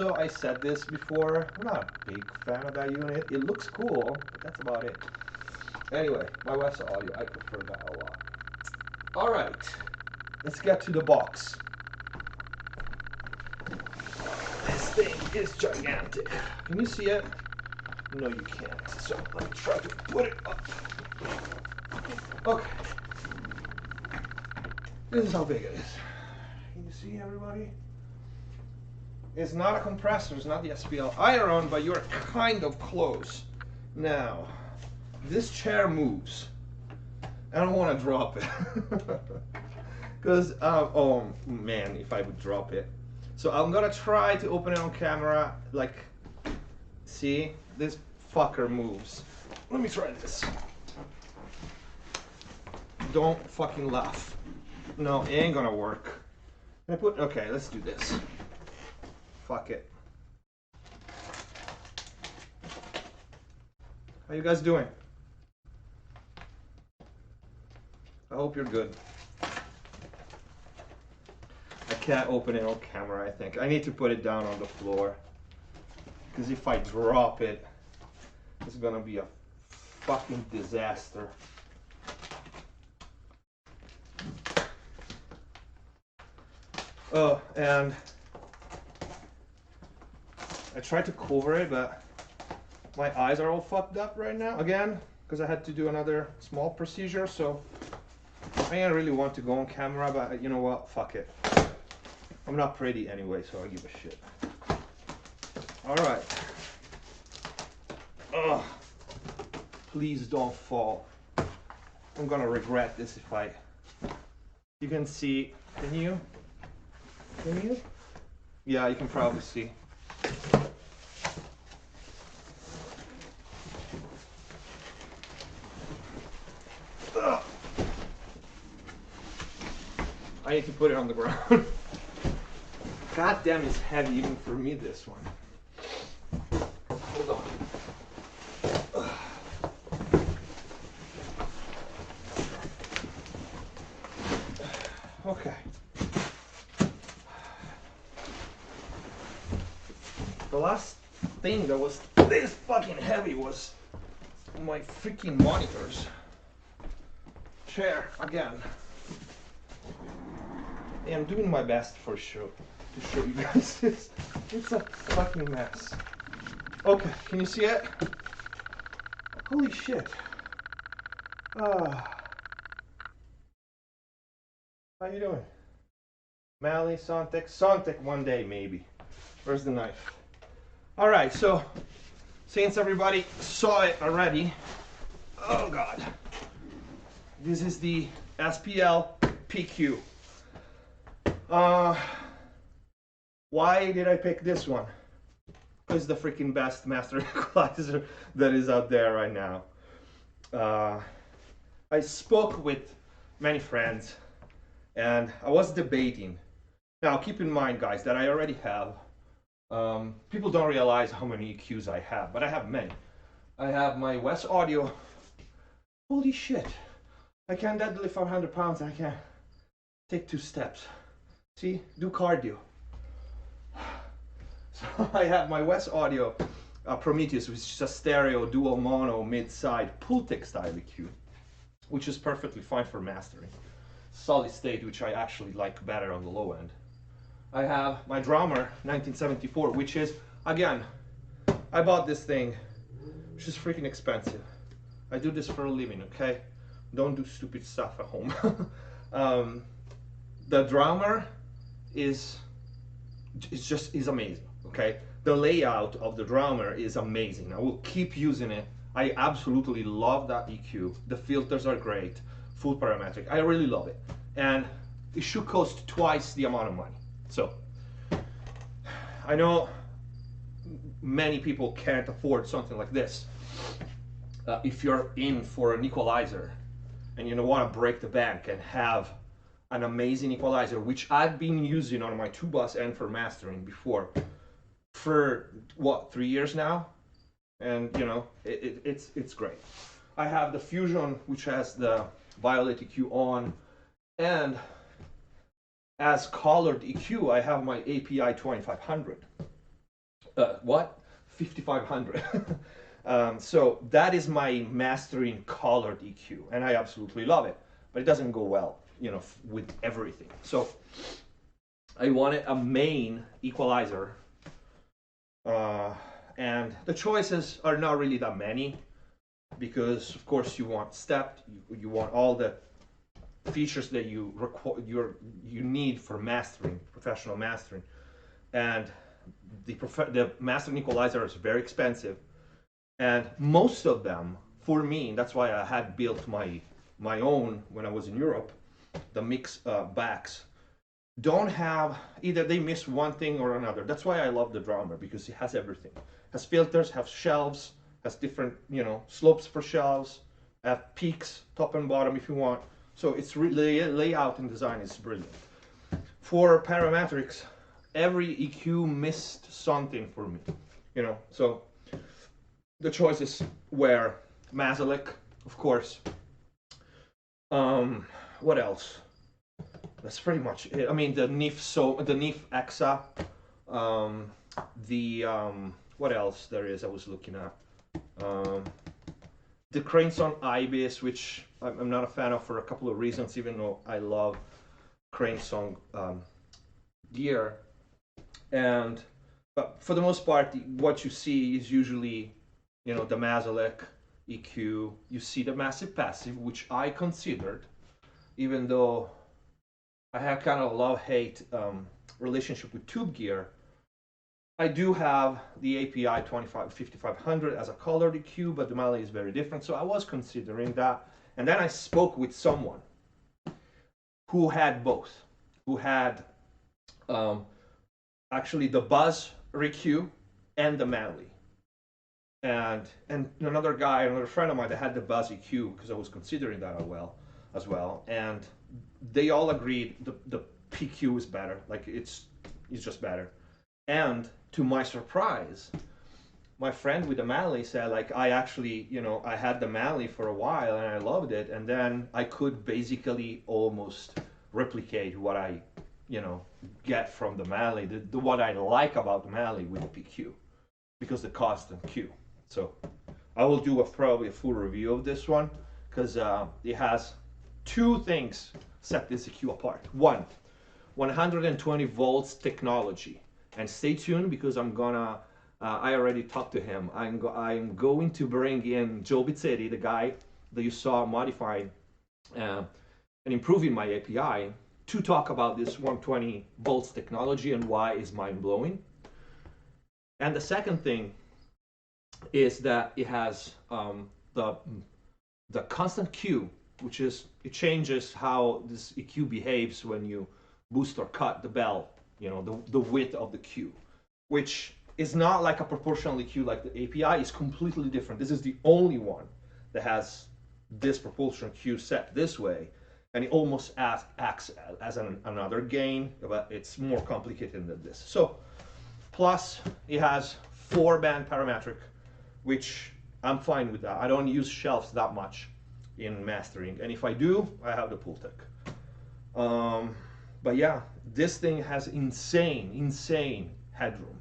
So I said this before, I'm not a big fan of that unit. It looks cool, but that's about it. Anyway, my wife's audio, I prefer that a lot. Alright, let's get to the box. This thing is gigantic. Can you see it? No, you can't. So let me try to put it up. Okay. This is how big it is. Can you see, everybody? It's not a compressor, it's not the SPL iron, but you're kind of close. Now, this chair moves. I don't want to drop it. Because, oh man, if I would drop it. So I'm gonna try to open it on camera, like, see? This fucker moves. Let me try this. Don't fucking laugh. No, it ain't gonna work. Okay, let's do this. Fuck it. How you guys doing? I hope you're good. I can't open it on camera, I think. I need to put it down on the floor. Because if I drop it, it's gonna be a fucking disaster. Oh, and I tried to cover it, but my eyes are all fucked up right now again, because I had to do another small procedure, so I didn't really want to go on camera, but you know what, fuck it. I'm not pretty anyway, so I give a shit. Alright. Ugh. Please don't fall. I'm gonna regret this if I... You can see, can you? Can you? Yeah, you can probably see. Ugh. I need to put it on the ground. God damn, it's heavy even for me, this one. Hold on. Ugh. Okay. The last thing that was this fucking heavy was my freaking monitors. Chair, again. Hey, I'm doing my best for sure to show you guys this. It's a fucking mess. Okay, can you see it? Holy shit. How you doing? Mally, Sontek? Sontek one day, maybe. Where's the knife? Alright, so since everybody saw it already, oh god. This is the SPL PQ. Why did I pick this one? It's the freaking best master equalizer that is out there right now. I spoke with many friends and I was debating. Now keep in mind, guys, that I already have, people don't realize how many EQs I have, but I have many. I have my West Audio. Holy shit. I can deadlift 400 pounds and I can take 2 steps. See, do cardio. So I have my West Audio Prometheus, which is a stereo dual mono mid-side Pultec style EQ, which is perfectly fine for mastering. Solid state, which I actually like better on the low end. I have my Drummer 1974, which is, again, I bought this thing, which is freaking expensive. I do this for a living, okay? Don't do stupid stuff at home. The Drummer is amazing, okay? The layout of the Drummer is amazing. I will keep using it. I absolutely love that EQ. The filters are great, full parametric. I really love it. And it should cost twice the amount of money. So, I know many people can't afford something like this. If you're in for an equalizer and you don't want to break the bank and have an amazing equalizer, which I've been using on my 2-bus and for mastering before for what, 3 years now, and you know it's great. I have the Fusion, which has the Violet EQ on, and as colored EQ I have my API 2500, what? 5500. So that is my mastering colored EQ, and I absolutely love it, but it doesn't go well, you know, with everything. So I wanted a main equalizer, and the choices are not really that many, because of course you want stepped, you want all the features that you need for mastering, professional mastering, and the mastering equalizer is very expensive, and most of them, for me, that's why I had built my own when I was in Europe, the MixbusTv, don't have, either they miss one thing or another. That's why I love the Drummer, because it has everything. Has filters, has shelves, has different, you know, slopes for shelves, have peaks top and bottom if you want. So it's really, layout and design is brilliant. For parametrics, every EQ missed something for me, you know. So the choices were Mazalek, of course. What else? That's pretty much it. I mean, the NIF EXA, what else there is I was looking at? The Craneson Ibis, which I'm not a fan of for a couple of reasons, even though I love Craneson gear. But for the most part, what you see is usually, you know, the Mazalek EQ. You see the Massive Passive, which I considered, even though I have kind of a love-hate relationship with tube gear, I do have the API 5500 as a colored EQ, but the Mali is very different, so I was considering that. And then I spoke with someone who had both, who had actually the Buzz EQ and the Mali. And another guy, another friend of mine that had the Buzz EQ, because I was considering that as well, and they all agreed the PQ is better, like it's just better. And to my surprise, my friend with the Mali said, like, I actually, you know, I had the Mali for a while and I loved it, and then I could basically almost replicate what I, you know, get from the Mali, the what I like about the Mali with the PQ, because the cost and Q. So I will do probably a full review of this one, because it has two things set this EQ apart. One, 120 volts technology. And stay tuned, because I'm gonna, I already talked to him. I'm going to bring in Joe Bizzetti, the guy that you saw modifying and improving my API, to talk about this 120 volts technology and why it's mind-blowing. And the second thing is that it has the constant Q, which is, it changes how this EQ behaves when you boost or cut the bell, you know, the width of the Q, which is not like a proportional EQ like the API. Is completely different. This is the only one that has this proportional Q set this way, and it almost acts as another gain, but it's more complicated than this. So, plus it has 4-band parametric, which I'm fine with that. I don't use shelves that much in mastering, and if I do, I have the Pultec. But yeah, this thing has insane headroom.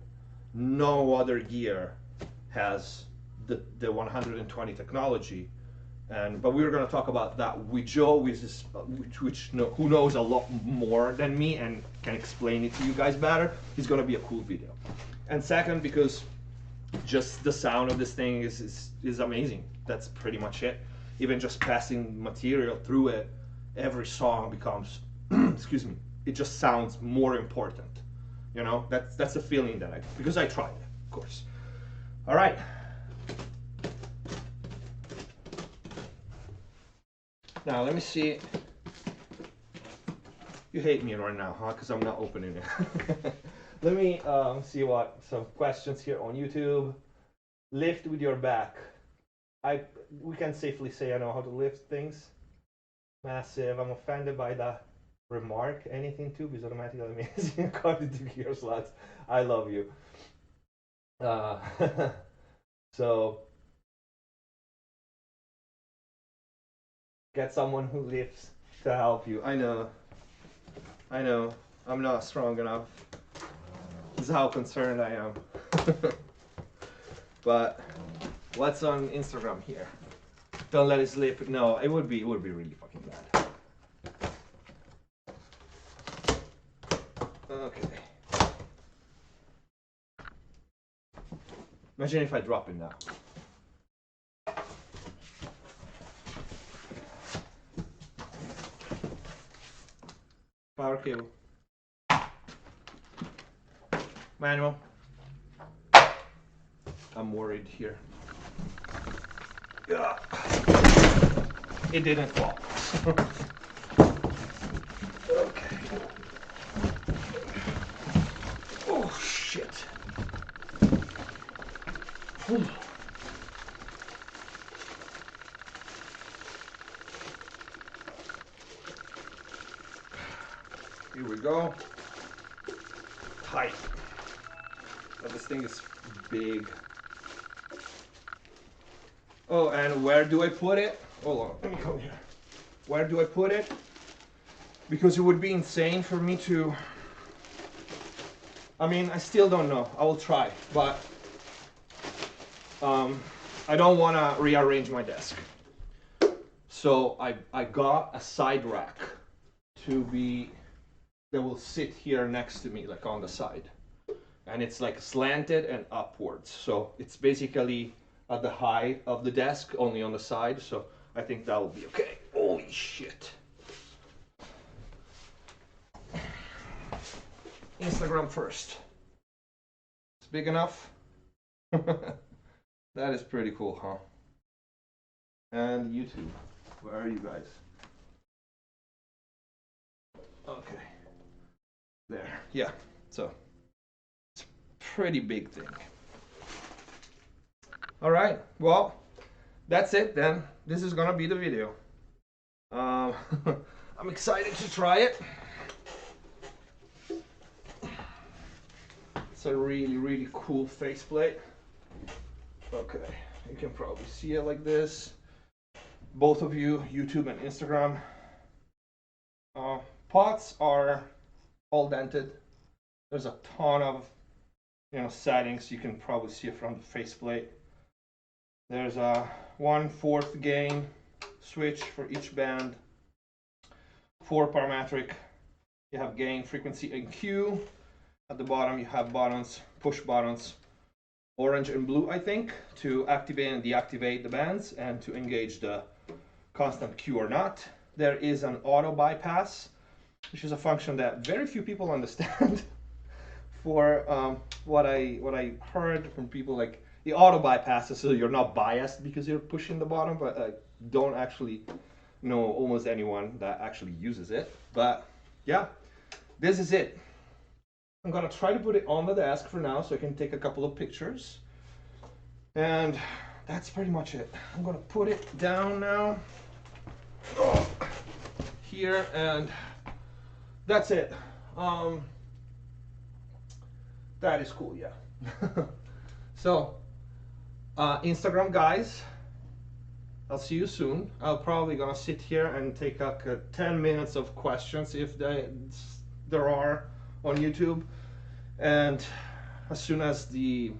No other gear has the 120 technology, but we're going to talk about that with Joe, who knows a lot more than me and can explain it to you guys better. It's going to be a cool video. And second, because just the sound of this thing is amazing. That's pretty much it. Even just passing material through it, every song becomes, excuse me, it just sounds more important. You know, that's the feeling that because I tried it, of course. All right. Now let me see. You hate me right now, huh? Because I'm not opening it. Let me see some questions here on YouTube. Lift with your back. We can safely say I know how to lift things. Massive. I'm offended by that remark. Anything tube is automatically amazing according to gear slots. I love you. So get someone who lifts to help you. I know. I'm not strong enough. This is how concerned I am. But what's on Instagram here? Don't let it slip. No, it would be really fucking bad. Okay. Imagine if I drop it now. Power cable. Manual. I'm worried here. Yeah. It didn't fall. Okay. Oh shit. Here we go. Tight. But this thing is big. Oh, and where do I put it? Hold on, let me come here. Where do I put it? Because it would be insane for me to... I mean, I still don't know. I will try, but I don't want to rearrange my desk. So I got a side rack to be... that will sit here next to me, like on the side. And it's like slanted and upwards. So it's basically at the height of the desk, only on the side. So I think that will be okay. Holy shit. Instagram first. It's big enough. That is pretty cool, huh? And YouTube. Where are you guys? Okay. There. Yeah. So it's a pretty big thing. All right. Well, that's it then. This is gonna be the video. I'm excited to try it. It's a really, really cool faceplate. Okay, you can probably see it like this. Both of you, YouTube and Instagram. Pots are all dented. There's a ton of, settings. You can probably see it from the faceplate. There's a 1/4 gain switch for each band. 4 parametric. You have gain, frequency, and Q. At the bottom you have buttons, push buttons, orange and blue, I think, to activate and deactivate the bands and to engage the constant Q or not. There is an auto bypass, which is a function that very few people understand. For what I heard from people, like the auto bypasses, so you're not biased because you're pushing the bottom, but I don't actually know almost anyone that actually uses it. But yeah, this is it. I'm gonna try to put it on the desk for now so I can take a couple of pictures. And that's pretty much it. I'm gonna put it down now. Here, and that's it. That is cool, yeah. So, Instagram guys, I'll see you soon. I'll probably gonna sit here and take 10 minutes of questions if there are on YouTube, and as soon as the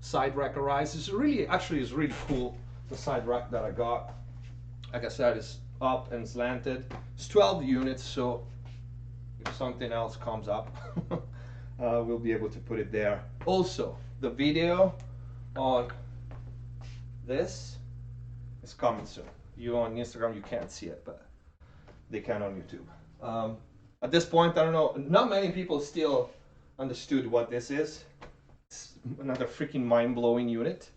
side rack arrives, it's really cool. The side rack that I got, like I said, is up and slanted. It's 12 units, so if something else comes up, we'll be able to put it there. Also, the video on this is coming soon. You on Instagram, you can't see it, but they can on YouTube. At this point, I don't know, not many people still understood what this is. It's another freaking mind-blowing unit.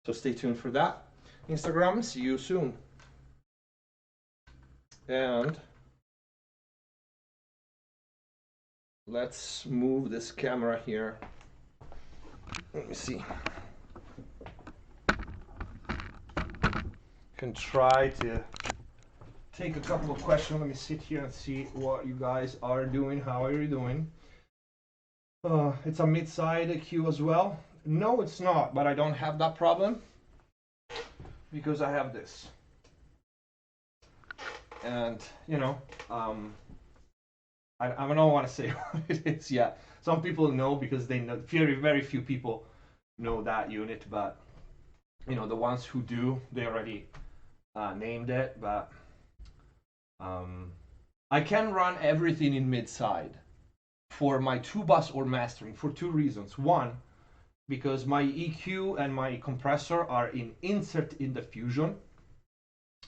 So stay tuned for that. Instagram, see you soon. And let's move this camera here. Let me see. Can try to take a couple of questions. Let me sit here and see what you guys are doing. How are you doing? It's a mid-side EQ as well. No, it's not, but I don't have that problem because I have this. And I don't want to say what it is yet. Some people know because they know. Very few people know that unit, but you know, the ones who do, they already named it. But I can run everything in mid-side for my 2-bus or mastering for 2 reasons. One, because my EQ and my compressor are insert in the Fusion.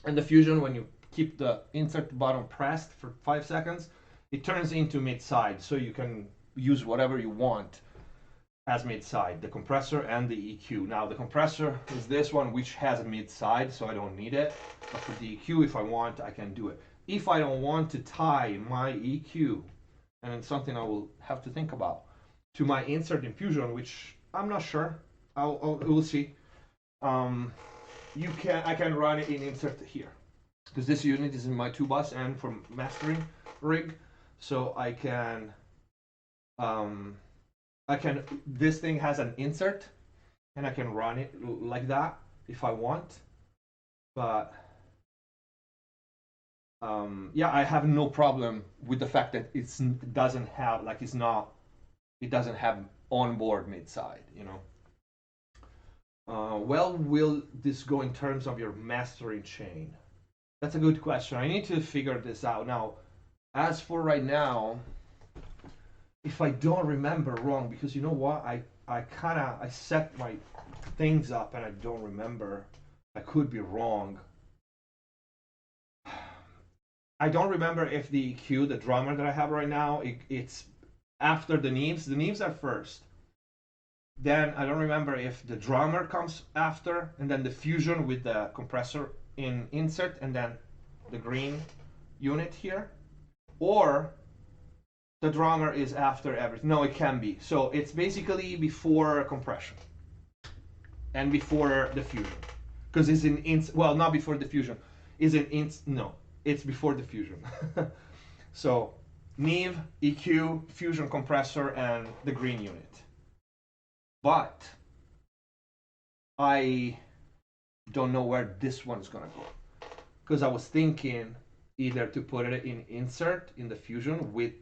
And the Fusion, when you keep the insert button pressed for 5 seconds, it turns into mid-side, so you can use whatever you want as mid-side, the compressor and the EQ. Now the compressor is this one, which has a mid-side, so I don't need it. But for the EQ, if I want, I can do it. If I don't want to tie my EQ, and it's something I will have to think about, to my insert in Fusion, which I'm not sure, we'll see. I can run it in insert here, because this unit is in my 2-bus and for mastering rig, so I can. This thing has an insert, and I can run it like that if I want. But yeah, I have no problem with the fact that it doesn't have onboard mid-side, you know. Well, will this go in terms of your mastering chain? That's a good question. I need to figure this out. Now, as for right now, if I don't remember wrong, because you know what, I set my things up and I don't remember. I could be wrong. I don't remember if the EQ, the drummer that I have right now, it's after the Neves. The Neves are first. Then I don't remember if the drummer comes after, and then the Fusion with the compressor in insert, and then the green unit here, or the drummer is after everything. No, it can be. So it's basically before compression and before the Fusion, because it's well, not before the Fusion. No, it's before the Fusion. So Neve, EQ, Fusion compressor, and the green unit. But I don't know where this one's gonna go, because I was thinking either to put it in insert in the Fusion with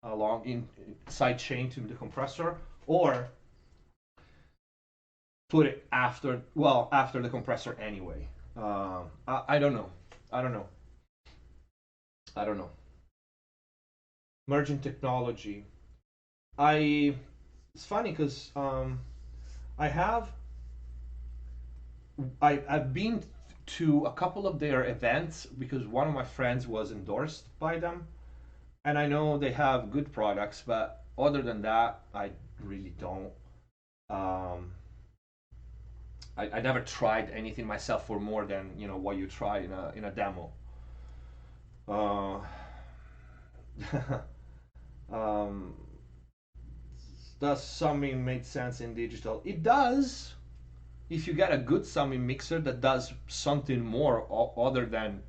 along in side chain to the compressor, or put it after the compressor anyway. I don't know. Merging technology. It's funny because I've been to a couple of their events because one of my friends was endorsed by them, and I know they have good products, but other than that, I really don't. I never tried anything myself for more than what you try in a demo. Does summing make sense in digital? It does, if you get a good summing mixer that does something more other than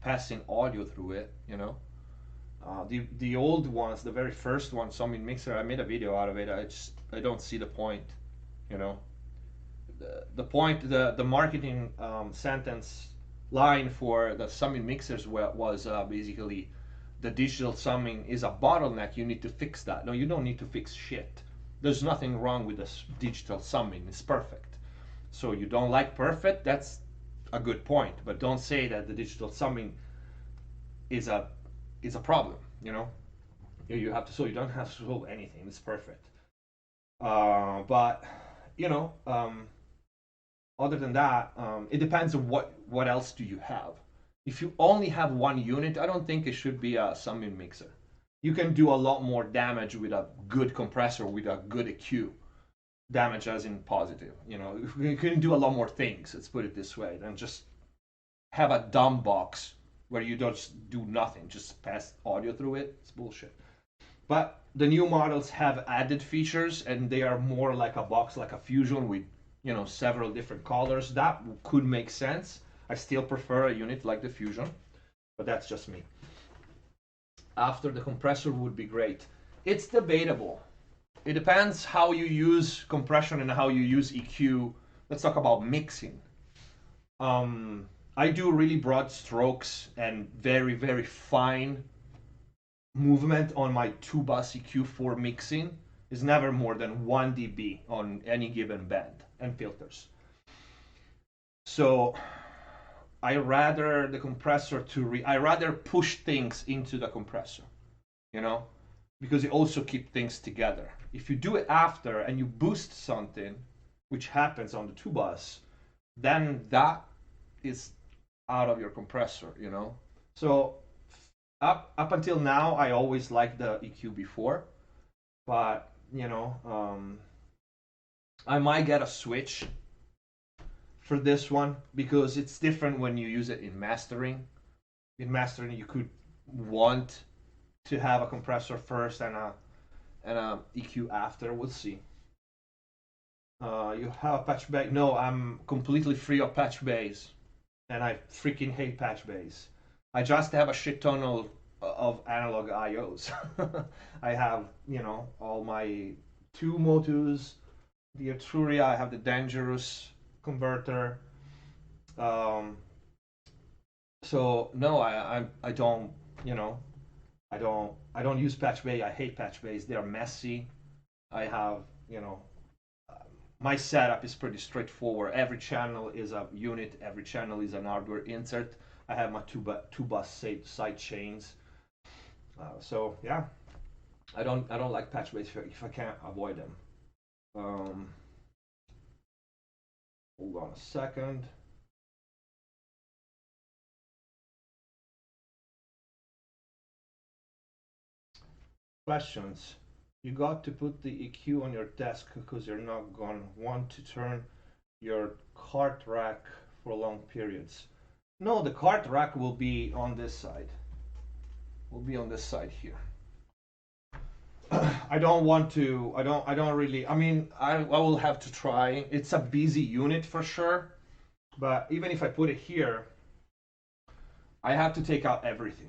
passing audio through it, the old ones, the very first one, summing mixer, I made a video out of it. I don't see the point, the point, the marketing sentence line for the summing mixers was basically, the digital summing is a bottleneck, you need to fix that. No, you don't need to fix shit. There's nothing wrong with this digital summing, it's perfect. So you don't like perfect, that's a good point, but don't say that the digital summing is a problem, you don't have to solve anything, it's perfect. But other than that, it depends on what else do you have. If you only have one unit, I don't think it should be a summing mixer. You can do a lot more damage with a good compressor, with a good EQ. Damage as in positive. You can do a lot more things, let's put it this way, than just have a dumb box where you just do nothing, just pass audio through it. It's bullshit. But the new models have added features, and they are more like a box, like a Fusion with several different colors. That could make sense. I still prefer a unit like the Fusion, but that's just me. After the compressor would be great. It's debatable. It depends how you use compression and how you use EQ. Let's talk about mixing. I do really broad strokes and very, very fine movement on my 2-bus EQ for mixing. is never more than 1 dB on any given band and filters. So I rather the compressor I rather push things into the compressor, you know, because it also keeps things together. If you do it after and you boost something, which happens on the 2-bus, then that is out of your compressor, you know. So up until now, I always liked the EQ before, but you know, I might get a switch for this one because it's different when you use it in mastering. In mastering, you could want to have a compressor first and a EQ after. We'll see. You have a patch bass? No, I'm completely free of patch bass, and I freaking hate patch bass. I just have a shit ton of analog IOs. I have, you know, all my 2 Motus, the Etruria. I have the Dangerous converter. So no, I don't, you know, I don't use patch bass. I hate patch bass. They're messy. I have, you know, my setup is pretty straightforward. Every channel is a unit. Every channel is an hardware insert. I have my two bus side chains. So yeah, I don't like patch bass if I can't avoid them. Hold on a second. Questions. You got to put the EQ on your desk because you're not going to want to turn your cart rack for long periods. No, the cart rack will be on this side. Will be on this side here. I don't want to, I don't really, I mean, I will have to try. It's a busy unit for sure, but even if I put it here, I have to take out everything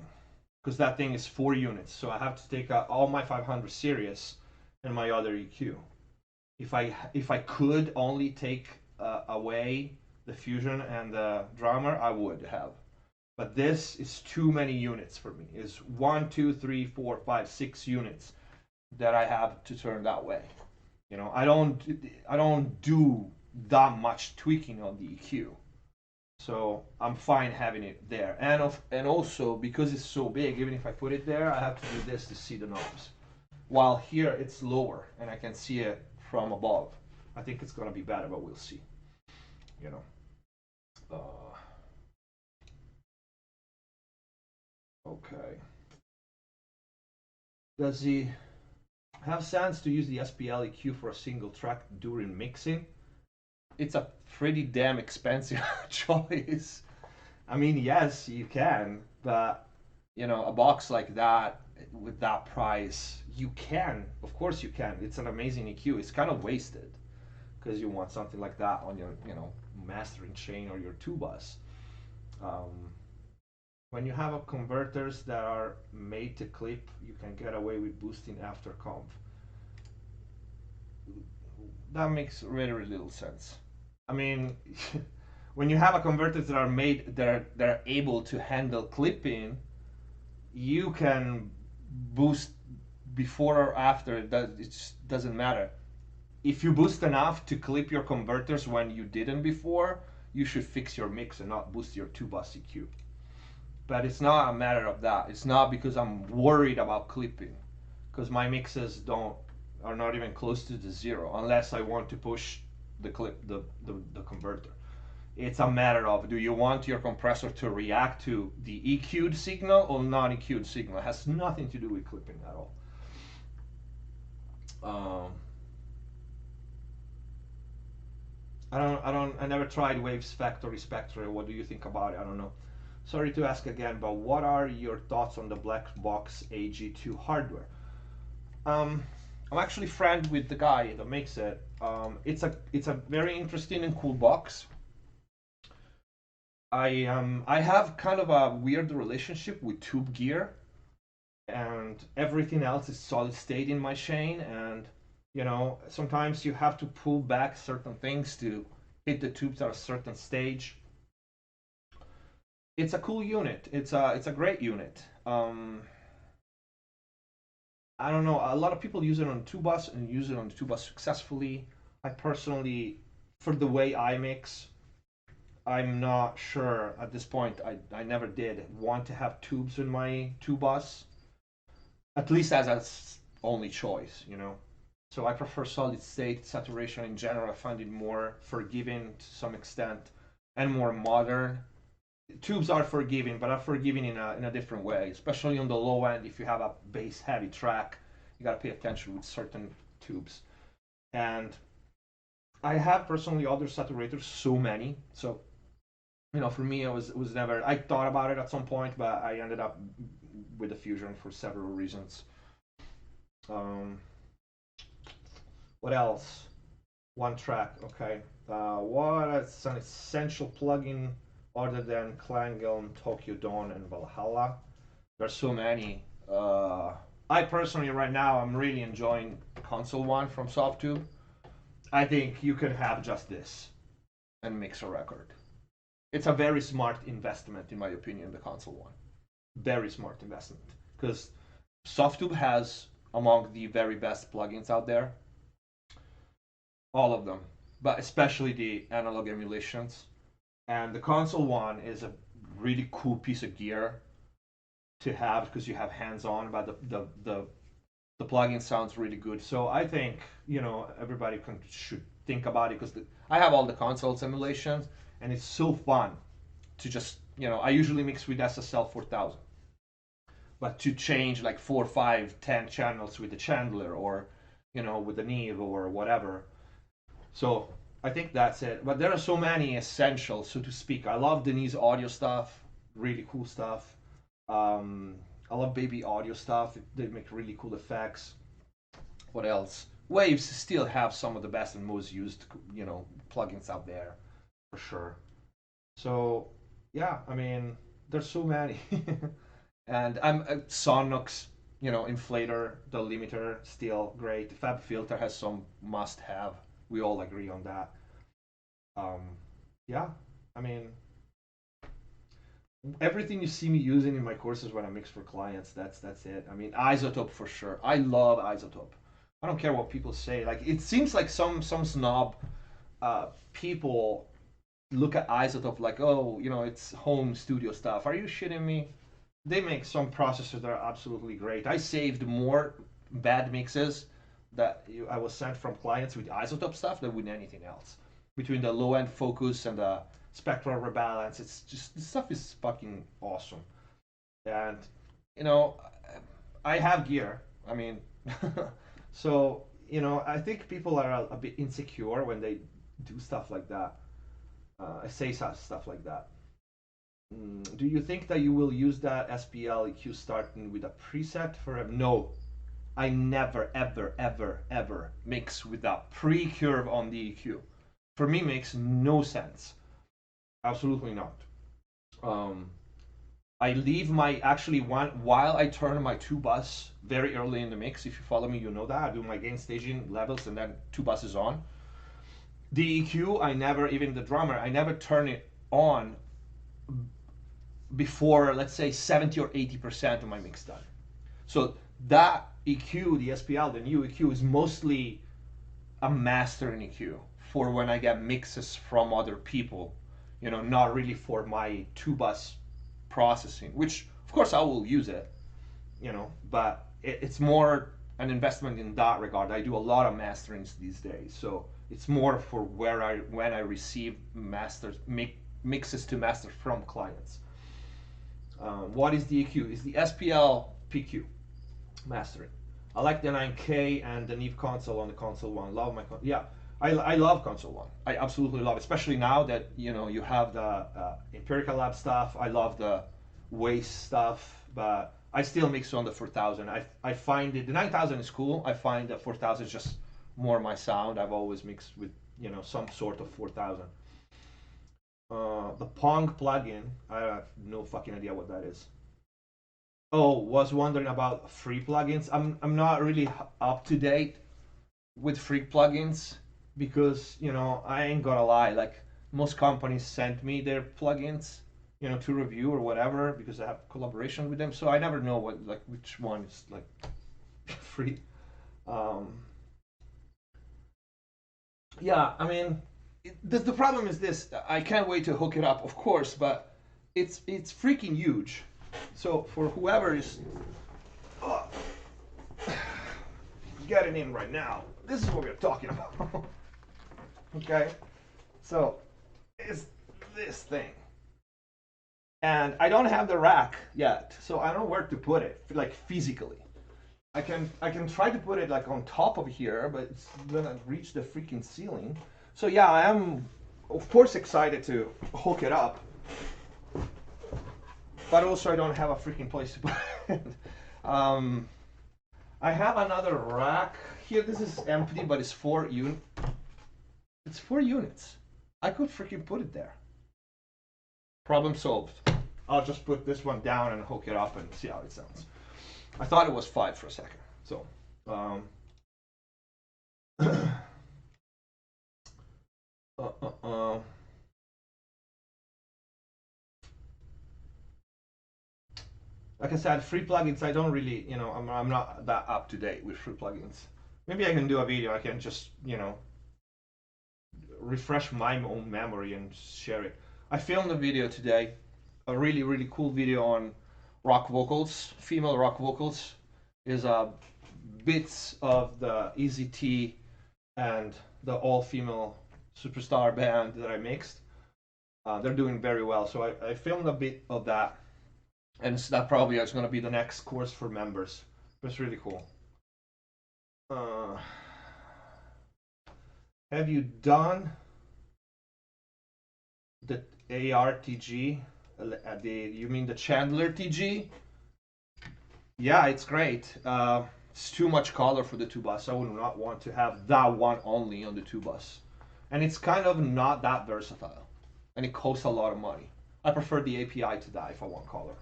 because that thing is 4 units. So I have to take out all my 500 series and my other EQ. If I could only take away the Fusion and the drummer, I would have. But this is too many units for me. It's 1, 2, 3, 4, 5, 6 units that I have to turn that way. You know, I don't do that much tweaking on the EQ. So I'm fine having it there. And also because it's so big, even if I put it there, I have to do this to see the knobs. While here it's lower and I can see it from above. I think it's gonna be better, but we'll see. You know. Okay. Does it have sense to use the SPL EQ for a single track during mixing? It's a pretty damn expensive choice. I mean, yes, you can, but you know, a box like that with that price, you can. Of course you can. It's an amazing EQ. It's kind of wasted because you want something like that on your, you know, mastering chain or your 2-bus. When you have converters that are made to clip, you can get away with boosting after comp. That makes really little sense. I mean, when you have converters that are made, they're able to handle clipping, you can boost before or after. It just doesn't matter. If you boost enough to clip your converters when you didn't before, you should fix your mix and not boost your 2-bus EQ. But it's not a matter of that. It's not because I'm worried about clipping, because my mixes are not even close to the 0 unless I want to push the converter. It's a matter of, do you want your compressor to react to the EQ'd signal or non-EQ'd signal? It has nothing to do with clipping at all. I never tried Waves Factory Spectre. What do you think about it? I don't know. Sorry to ask again, but what are your thoughts on the black box AG2 hardware? I'm actually friends with the guy that makes it. It's a very interesting and cool box. I have kind of a weird relationship with tube gear, and everything else is solid state in my chain, and you know, sometimes you have to pull back certain things to hit the tubes at a certain stage. It's a cool unit. It's a great unit. I don't know. A lot of people use it on 2-bus and use it on the 2-bus successfully. I personally, for the way I mix, I'm not sure at this point. I never did want to have tubes in my 2-bus, at least as a only choice, you know. So I prefer solid state saturation in general. I find it more forgiving to some extent and more modern. Tubes are forgiving, but are forgiving in a different way, especially on the low end. If you have a bass heavy track, you gotta pay attention with certain tubes. And I have personally other saturators, so many. So for me, it was never. I thought about it at some point, but I ended up with the Fusion for several reasons. Um, what else? One track, okay. What is an essential plugin other than Klanghelm, Tokyo Dawn, and Valhalla? There's so many. I personally, right now, I'm really enjoying Console One from Softtube. I think you could have just this and mix a record. It's a very smart investment, in my opinion, the Console One. Very smart investment. Because Softtube has among the very best plugins out there. All of them. But especially the analog emulations. And the Console One is a really cool piece of gear to have because you have hands-on, but the plugin sounds really good. So I think everybody should think about it because I have all the consoles emulations, and it's so fun to just I usually mix with SSL 4000, but to change like 4, 5, 10 channels with the Chandler or with the Neve or whatever. So I think that's it. But there are so many essentials, so to speak. I love Denise audio stuff, really cool stuff. I love Baby audio stuff. They make really cool effects. What else? Waves still have some of the best and most used, plugins out there, for sure. So, yeah, I mean, there's so many. And I'm Sonox, inflator, the limiter, still great. Fab Filter has some must-have. We all agree on that. Yeah, I mean, everything you see me using in my courses when I mix for clients, that's it. I mean, iZotope for sure. I love iZotope. I don't care what people say. Like, it seems like some snob people look at iZotope like, oh, it's home studio stuff. Are you shitting me? They make some processors that are absolutely great. I saved more bad mixes that I was sent from clients with iZotope stuff than with anything else. Between the low end focus and the spectral rebalance, it's just, this stuff is fucking awesome. And I have gear. I mean, so I think people are a bit insecure when they do stuff like that. I say stuff like that. Do you think that you will use that SPL EQ starting with a preset for a no? I never, ever, ever, ever mix with a pre-curve on the EQ. For me, makes no sense. Absolutely not. I leave while I turn my 2-bus very early in the mix. If you follow me, you know that. I do my gain staging levels and then 2-bus is on. The EQ, even the drummer, I never turn it on before, let's say, 70 or 80% of my mix done. So that EQ, the SPL, the new EQ, is mostly a mastering EQ for when I get mixes from other people, not really for my 2-bus processing, which of course I will use it, but it's more an investment in that regard. I do a lot of masterings these days, so it's more for when I receive mixes to master from clients. What is the EQ? It's the SPL PQ mastering. I like the 9K and the Neve console on the Console One. Love my yeah. I love Console One. I absolutely love it, especially now that you have the Empirical Lab stuff. I love the Waste stuff, but I still mix on the 4000. I find the 9000 is cool. I find the 4000 is just more my sound. I've always mixed with some sort of 4000. The Pong plugin, I have no fucking idea what that is. Oh, was wondering about free plugins. I'm not really up to date with free plugins because I ain't gonna lie. Like, most companies send me their plugins, to review or whatever because I have collaboration with them. So I never know which one is like free. Yeah, I mean, the problem is this. I can't wait to hook it up, of course, but it's freaking huge. So for whoever is getting in right now, this is what we're talking about. Okay, so it's this thing, and I don't have the rack yet, so I don't know where to put it, like physically. I can try to put it like on top of here, but it's gonna reach the freaking ceiling. So yeah, I am of course excited to hook it up, but also I don't have a freaking place to put it. I have another rack here. This is empty, but it's 4 units. It's 4 units. I could freaking put it there. Problem solved. I'll just put this one down and hook it up and see how it sounds. I thought it was 5 for a second. So, like I said, free plugins, I don't really, you know, I'm not that up to date with free plugins. Maybe I can do a video. I can just, you know, refresh my own memory and share it. I filmed a video today, a really, really cool video on rock vocals, female rock vocals. Is bits of the Izzy T and the all-female superstar band that I mixed. They're doing very well, so I filmed a bit of that, and that probably is going to be the next course for members. It's really cool. Have you done the ARTG? You mean the Chandler TG? Yeah, it's great. It's too much color for the 2-bus. I would not want to have that one only on the 2-bus. And it's kind of not that versatile. And it costs a lot of money. I prefer the API to that if I want color.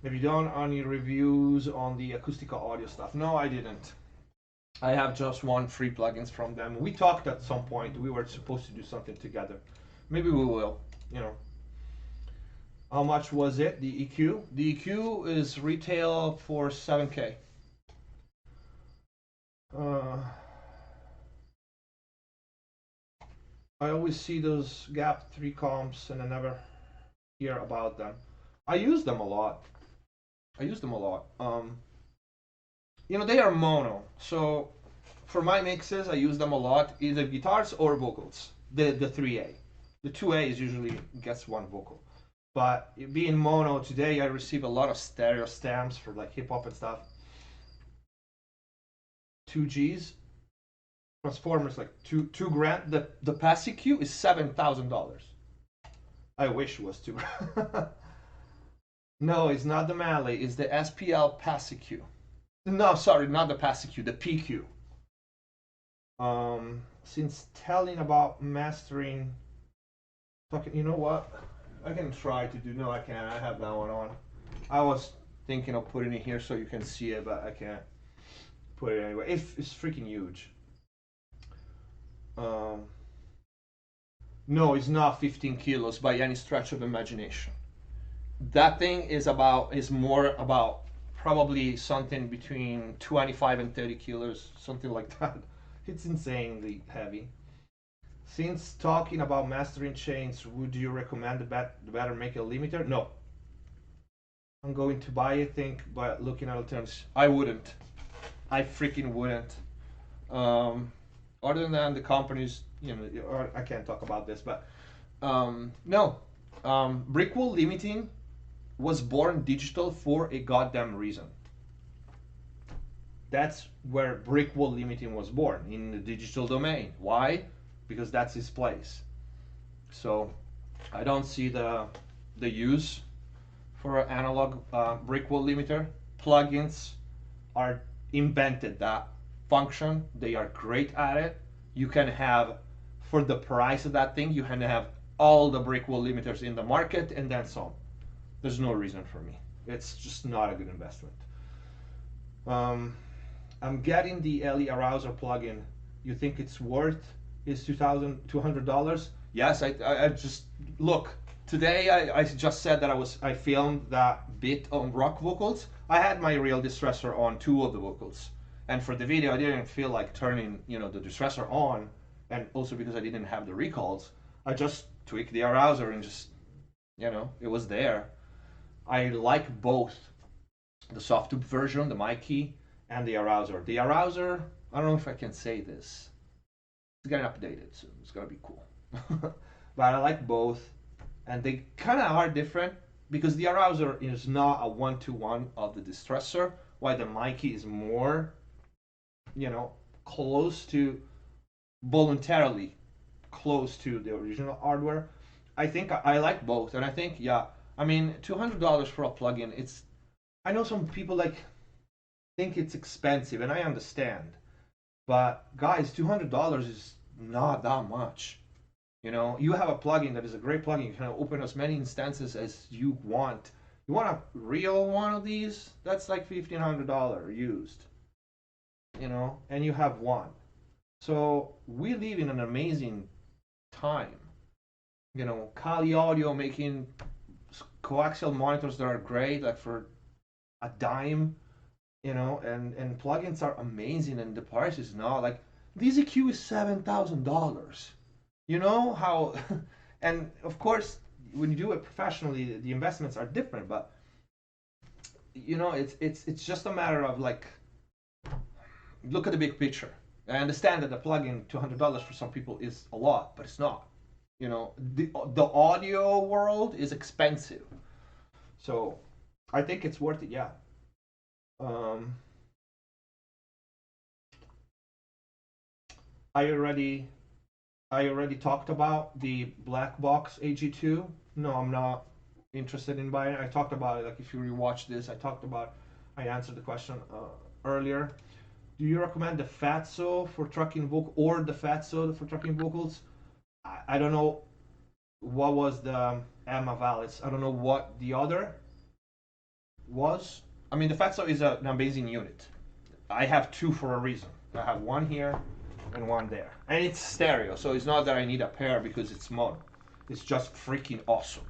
Have you done any reviews on the acoustical audio stuff? No, I didn't. I have just one free plugins from them. We talked at some point. We were supposed to do something together. Maybe we will, you know. How much was it, the EQ? The EQ is retail for 7K. I always see those Gap 3 comps and I never hear about them. I use them a lot. You know, they are mono, so for my mixes I use them a lot, either guitars or vocals. The 3A. The 2A is usually gets one vocal. But being mono today, I receive a lot of stereo stamps for like hip hop and stuff. 2Gs, transformers like two grand. The pass EQ is $7,000. I wish it was 2 grand. No, it's not the Mali. It's the SPL pass EQ. No, sorry, not the pass EQ. The PQ. Since telling about mastering, you know what? I can try to do, no I can't, I have that one on. I was thinking of putting it here so you can see it, but I can't put it anyway. It's freaking huge. No, it's not 15 kilos by any stretch of imagination. That thing is more about probably something between 25 and 30 kilos, something like that. It's insanely heavy. Since talking about mastering chains, would you recommend the better make a limiter? No. I'm going to buy a thing, but looking at alternatives, I wouldn't. I freaking wouldn't. Other than the companies, you know, or I can't talk about this, but no. Brick wall limiting was born digital for a goddamn reason. That's where brick wall limiting was born, in the digital domain. Why? Because that's its place. So I don't see the use for an analog brick wall limiter. Plugins are invented that function. They are great at it. You can have, for the price of that thing, you can have all the brick wall limiters in the market and then some. There's no reason for me. It's just not a good investment. I'm getting the LE Arouser plugin. You think it's worth his $2,200? Yes, I just look. Today I just said that I filmed that bit on rock vocals. I had my real distressor on two of the vocals, and for the video I didn't feel like turning, you know, the distressor on, and also because I didn't have the recalls, I just tweaked the arouser and just, you know, it was there. I like both the soft tube version, the mic key, and the arouser. The arouser, I don't know if I can say this. It's getting updated soon. It's gonna be cool. But I like both, and they kind of are different because the arouser is not a one-to-one of the distressor, while the mic key is more, you know, close to, voluntarily close to the original hardware. I think I like both, and I think, yeah, I mean, $200 for a plugin. It's, I know some people like think it's expensive, and I understand, but guys, $200 is not that much. You know, you have a plugin that is a great plugin. You can open as many instances as you want. You want a real one of these? That's like $1,500 used. You know, and you have one. So we live in an amazing time. You know, Kali Audio making coaxial monitors that are great, like for a dime. You know, and plugins are amazing, and the price is not like Lizzy Q is $7,000. You know how, and of course, when you do it professionally, the investments are different. But you know, it's just a matter of like, look at the big picture. I understand that the plugin $200 for some people is a lot, but it's not. You know, the audio world is expensive, so I think it's worth it. Yeah. I already talked about the black box AG2. No, I'm not interested in buying it. I talked about it. Like, if you rewatch this, I answered the question earlier. Do you recommend the Fatso for tracking vocal, or the Fatso for tracking vocals? I don't know what was the Emma Vallis. I don't know what the other was. I mean, the Fatso is an amazing unit. I have two for a reason. I have one here and one there, and it's stereo, so it's not that I need a pair because it's mono. It's just freaking awesome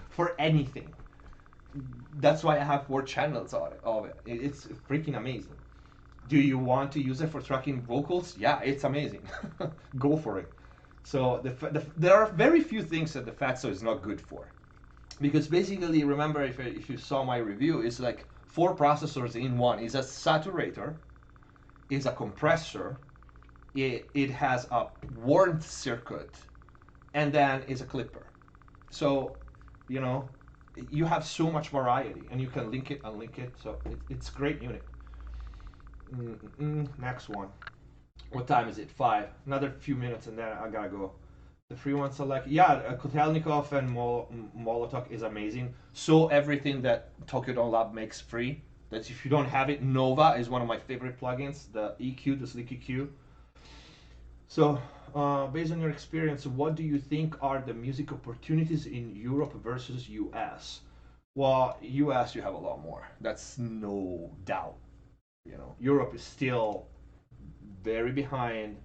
for anything. That's why I have 4 channels of it. It's freaking amazing. Do you want to use it for tracking vocals? Yeah, it's amazing. Go for it. So there are very few things that the Fatso is not good for, because basically, remember, if you saw my review, it's like 4 processors in one. It's a saturator, it's a compressor, it has a warmth circuit, and then it's a clipper. So, you know, you have so much variety, and you can link it, unlink it. So it's a great unit. Next one. What time is it? 5. Another few minutes, and then I gotta go. The free one select. Yeah, Kotelnikov and Molotov is amazing. So everything that Tokyo Dome Lab makes free. That if you don't have it, Nova is one of my favorite plugins. The EQ, the Slick EQ. So, based on your experience, what do you think are the music opportunities in Europe versus US? Well, US you have a lot more. That's no doubt. You know, Europe is still very behind.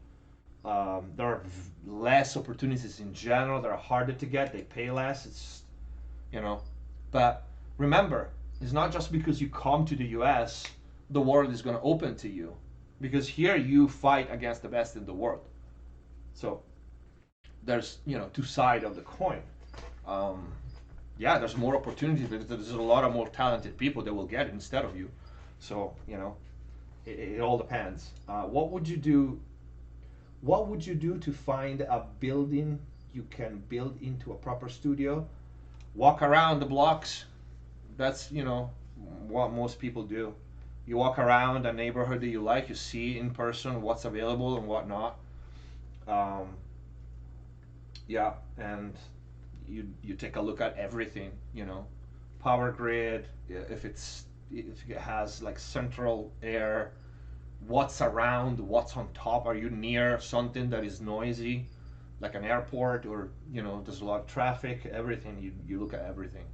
There are less opportunities in general. They're harder to get. They pay less. It's, you know, but remember, it's not just because you come to the US, the world is going to open to you, because here you fight against the best in the world. So there's, you know, two sides of the coin. Yeah, there's more opportunities because there's a lot of more talented people that will get it instead of you. So, you know, it all depends. What would you do? What would you do to find a building you can build into a proper studio? Walk around the blocks. That's, you know, what most people do. You walk around a neighborhood that you like, you see in person what's available and what not. Yeah, and you take a look at everything, you know, power grid, if it has like central air, what's around, what's on top. Are you near something that is noisy, like an airport, or, you know, there's a lot of traffic? Everything, you look at everything.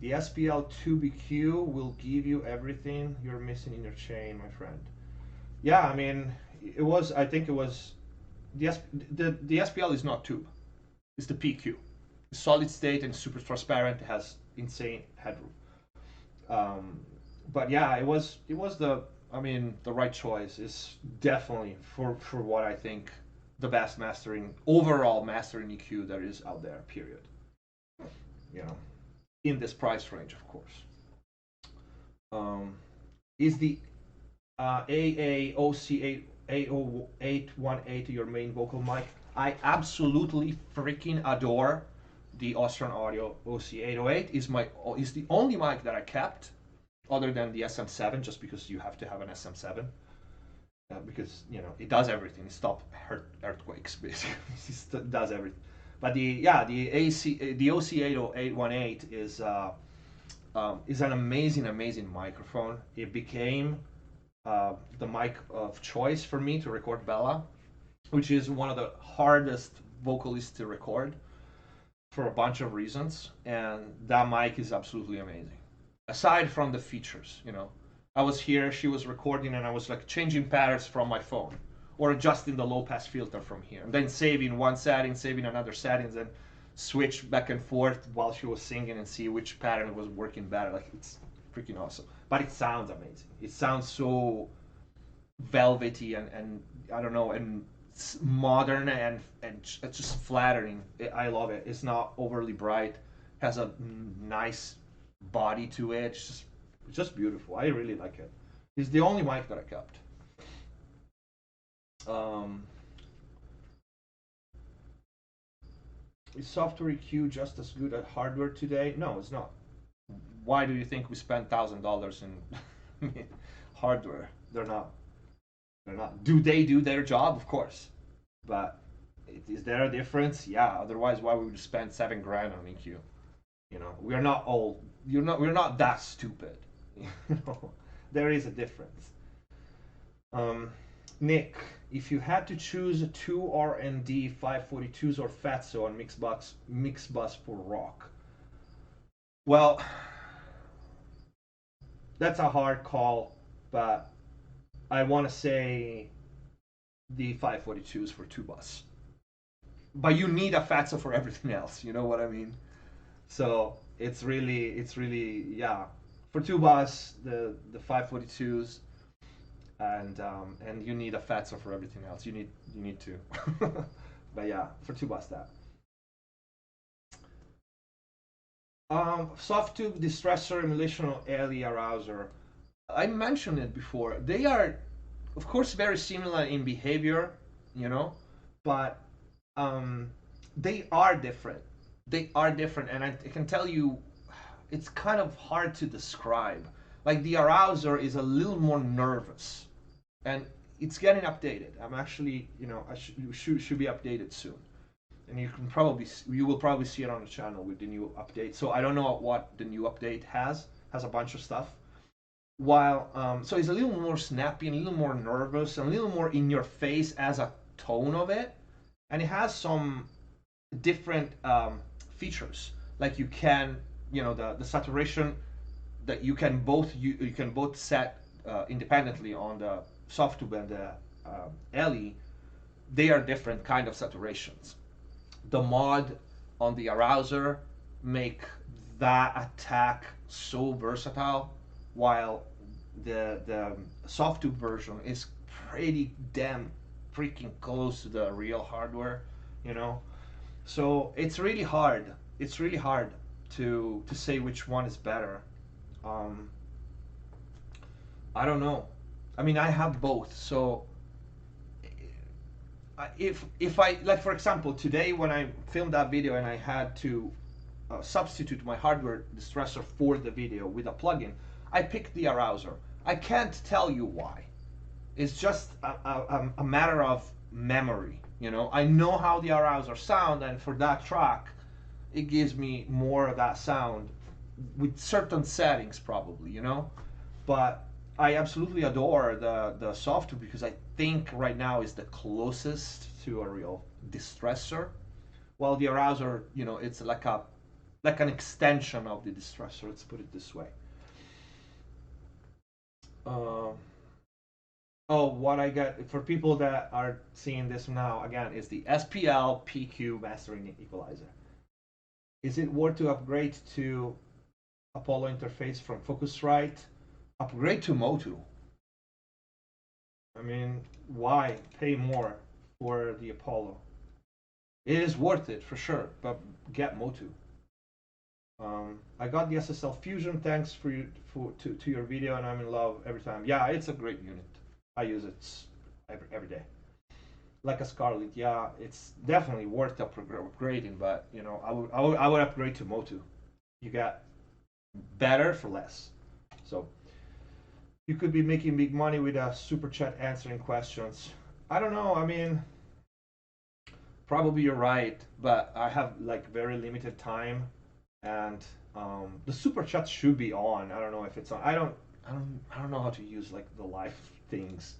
The SPL2BQ will give you everything you're missing in your chain, my friend. Yeah, I mean, I think it was, the SPL is not tube, it's the PQ. solid state and super transparent. It has insane headroom. But yeah, it was the, I mean, the right choice. Is definitely for what I think the best mastering, overall mastering EQ there is out there. Period. You know, in this price range, of course. Is the AAOC818 your main vocal mic? I absolutely freaking adore the Austrian Audio OC808. Is the only mic that I kept, other than the SM7, just because you have to have an SM7. Because it does everything. It stops earthquakes basically. It does everything. But the OC818 is an amazing microphone. It became the mic of choice for me to record Bella, which is one of the hardest vocalists to record for a bunch of reasons, and that mic is absolutely amazing. Aside from the features, I was here, she was recording, and I was like changing patterns from my phone or adjusting the low pass filter from here, and then saving one setting, saving another settings, and switch back and forth while she was singing and see which pattern was working better. Like, it's freaking awesome. But it sounds amazing. It sounds so velvety and I don't know, and modern and it's just flattering. I love it. It's not overly bright. Has a nice body to it. It's just beautiful. I really like it. It's the only mic that I kept. Is software EQ just as good as hardware today? No, it's not. Why do you think we spend $1,000 in hardware? They're not. They're not. Do they do their job? Of course. But is there a difference? Yeah. Otherwise, why would we spend $7,000 on EQ? We're not all. We're not that stupid. There is a difference. Nick, if you had to choose two R&D 542s or Fatso on Mixbus for rock, well, that's a hard call, but I want to say the 542s for two bus. But you need a Fatso for everything else. You know what I mean? So it's really yeah. For two bus, the 542s. And you need a Fatso for everything else. You need to. But yeah, for two bus that. Soft tube distressor emulation of LE arouser. I mentioned it before. They are, of course, very similar in behavior, but they are different. They are different, and I can tell you, it's kind of hard to describe. Like, the arouser is a little more nervous, and it's getting updated. I'm actually, I should be updated soon, and you will probably see it on the channel with the new update. So I don't know what the new update has a bunch of stuff. While so it's a little more snappy and a little more nervous and a little more in your face as a tone of it, and it has some different features. Like, you can, the saturation that you can both set independently on the soft tube and the LE. They are different kind of saturations. The mod on the arouser make that attack so versatile, while the soft tube version is pretty damn freaking close to the real hardware, So it's really hard. It's really hard to say which one is better. I don't know. I mean, I have both. So if I, like, for example, today when I filmed that video and I had to substitute my hardware distressor for the video with a plugin, I picked the arouser. I can't tell you why. It's just a matter of memory. I know how the arouser sound, and for that track, it gives me more of that sound with certain settings, probably. But I absolutely adore the soft tube because I think right now is the closest to a real distressor, while the arouser, it's like an extension of the distressor. Let's put it this way. What I got for people that are seeing this now again is the SPL PQ mastering equalizer. Is it worth to upgrade to Apollo interface from Focusrite? Upgrade to Motu. I mean, why pay more for the Apollo? It is worth it for sure, but get Motu. I got the SSL Fusion. Thanks to your video, and I'm in love every time. Yeah, it's a great unit. I use it every day. Like a Scarlet, yeah, it's definitely worth upgrading. But you know, I would upgrade to Motu. You got better for less. So you could be making big money with a super chat answering questions. I don't know. I mean, probably you're right, but I have like very limited time, and the super chat should be on. I don't know if it's on. I don't know how to use like the live things,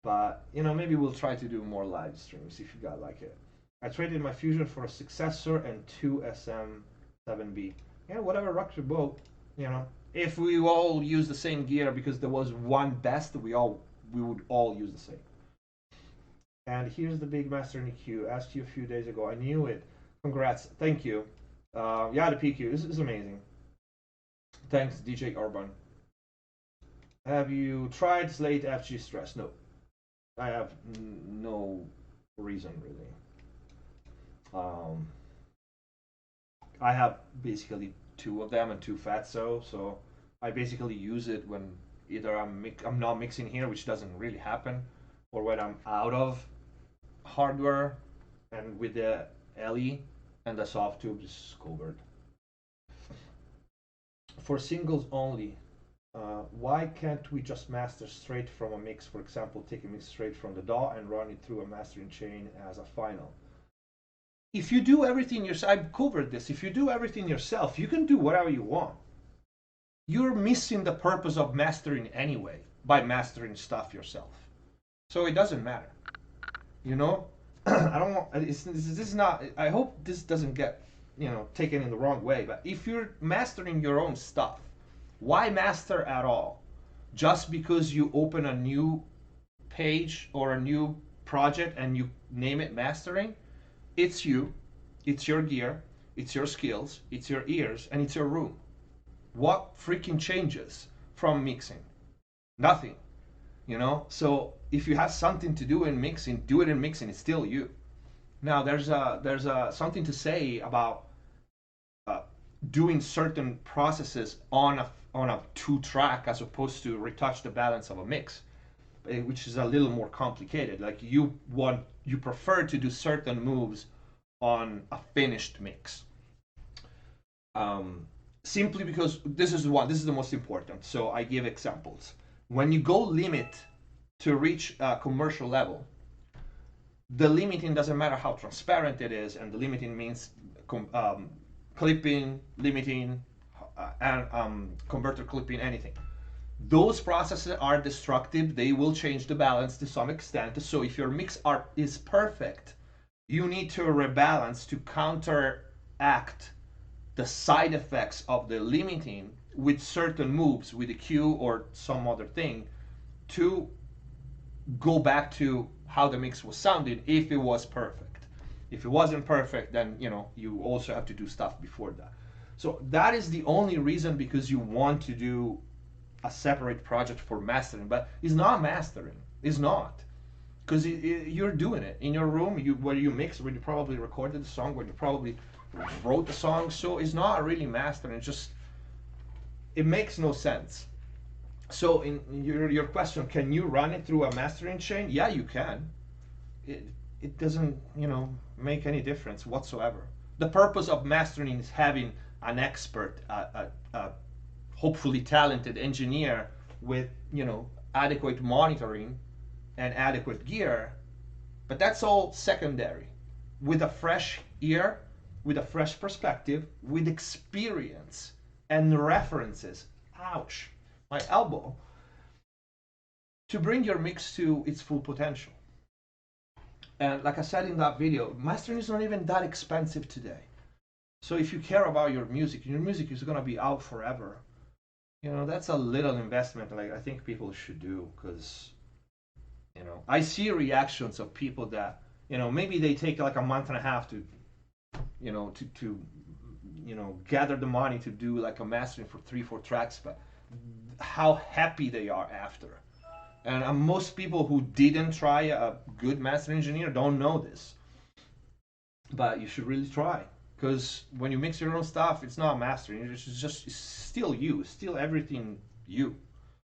but you know, maybe we'll try to do more live streams if you got like it. I traded my Fusion for a successor and 2 SM7B. Yeah, whatever rocks your boat. You know, if we all use the same gear because there was one best, we would all use the same. And here's the big master in the queue. Asked you a few days ago. I knew it. Congrats. Thank you. Yeah, the PQ. This is amazing. Thanks, DJ Urban. Have you tried Slate FG Stress? No. I have no reason, really. I have basically 2 of them and 2 Fatso, so I basically use it when either I'm not mixing here, which doesn't really happen, or when I'm out of hardware and with the LE and the soft tube is covered. For singles only, why can't we just master straight from a mix? For example, take a mix straight from the DAW and run it through a mastering chain as a final. If you do everything yourself, I've covered this. If you do everything yourself, you can do whatever you want. You're missing the purpose of mastering anyway by mastering stuff yourself. So it doesn't matter. You know, I don't want. This is not. I hope this doesn't get, you know, taken in the wrong way. But if you're mastering your own stuff, why master at all? Just because you open a new page or a new project and you name it mastering? It's you, it's your gear, it's your skills, it's your ears, and it's your room. What freaking changes from mixing? Nothing, you know? So if you have something to do in mixing, do it in mixing. It's still you. Now there's something to say about doing certain processes on a 2-track as opposed to retouch the balance of a mix, which is a little more complicated. Like you prefer to do certain moves on a finished mix. Simply because this is the most important. So I give examples. When you go limit to reach a commercial level, the limiting doesn't matter how transparent it is, and the limiting means clipping, limiting, and converter clipping, anything. Those processes are destructive. They will change the balance to some extent. So if your mix art is perfect, you need to rebalance to counteract the side effects of the limiting with certain moves, with a cue or some other thing, to go back to how the mix was sounding if it was perfect. If it wasn't perfect, then you know you also have to do stuff before that. So that is the only reason, because you want to do a separate project for mastering, but it's not mastering. It's not, because you're doing it in your room, where you mix, where you probably recorded the song, where you probably wrote the song. So it's not really mastering. It's just, it makes no sense. So in your question, can you run it through a mastering chain? Yeah, you can. It doesn't, you know, make any difference whatsoever. The purpose of mastering is having an expert, hopefully talented engineer with, you know, adequate monitoring and adequate gear. But that's all secondary. With a fresh ear, with a fresh perspective, with experience and references. Ouch, my elbow. To bring your mix to its full potential. And like I said in that video, mastering is not even that expensive today. So if you care about your music is gonna be out forever, you know, that's a little investment like I think people should do. Because, you know, I see reactions of people that, you know, maybe they take like a month and a half to, you know, to you know, gather the money to do like a mastering for 3-4 tracks, but how happy they are after. And most people who didn't try a good master engineer don't know this, but you should really try, because when you mix your own stuff, it's not mastering, it's still you, still everything you.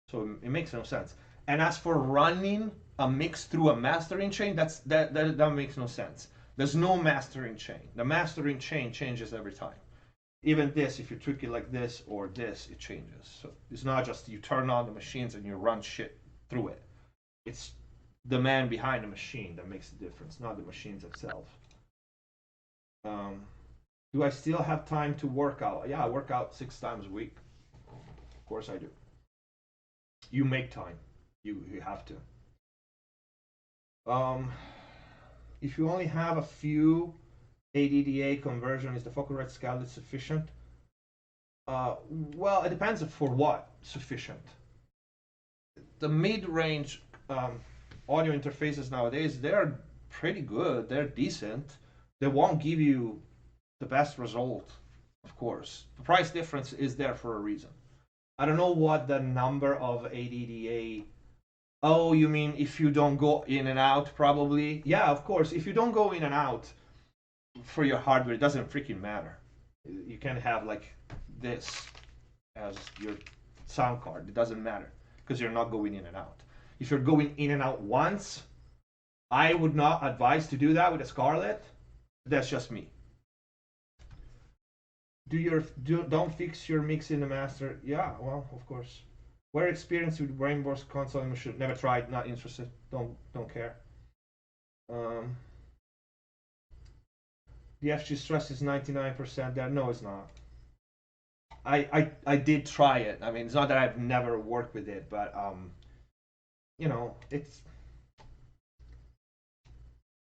So it makes no sense. And as for running a mix through a mastering chain, that makes no sense. There's no mastering chain. The mastering chain changes every time. Even this, if you tweak it like this or this, it changes. So it's not just you turn on the machines and you run shit through it. It's the man behind the machine that makes the difference, not the machines itself. Do I still have time to work out? Yeah, I work out 6 times a week. Of course I do. You make time. You have to. If you only have a few ADDA conversion, is the Focusrite Scarlett sufficient? Well, it depends for what sufficient. The mid-range audio interfaces nowadays, they're pretty good. They're decent. They won't give you the best result, of course. The price difference is there for a reason. I don't know what the number of ADDA. Oh, you mean if you don't go in and out, probably? Yeah, of course. If you don't go in and out for your hardware, it doesn't freaking matter. You can have like this as your sound card. It doesn't matter because you're not going in and out. If you're going in and out once, I would not advise to do that with a Scarlett. That's just me. Don't fix your mix in the master. Yeah, well, of course. We're experienced with Rainbow's console and machine. Never tried, not interested. Don't care. The FG stress is 99% there. No, it's not. I did try it. I mean, it's not that I've never worked with it, but you know,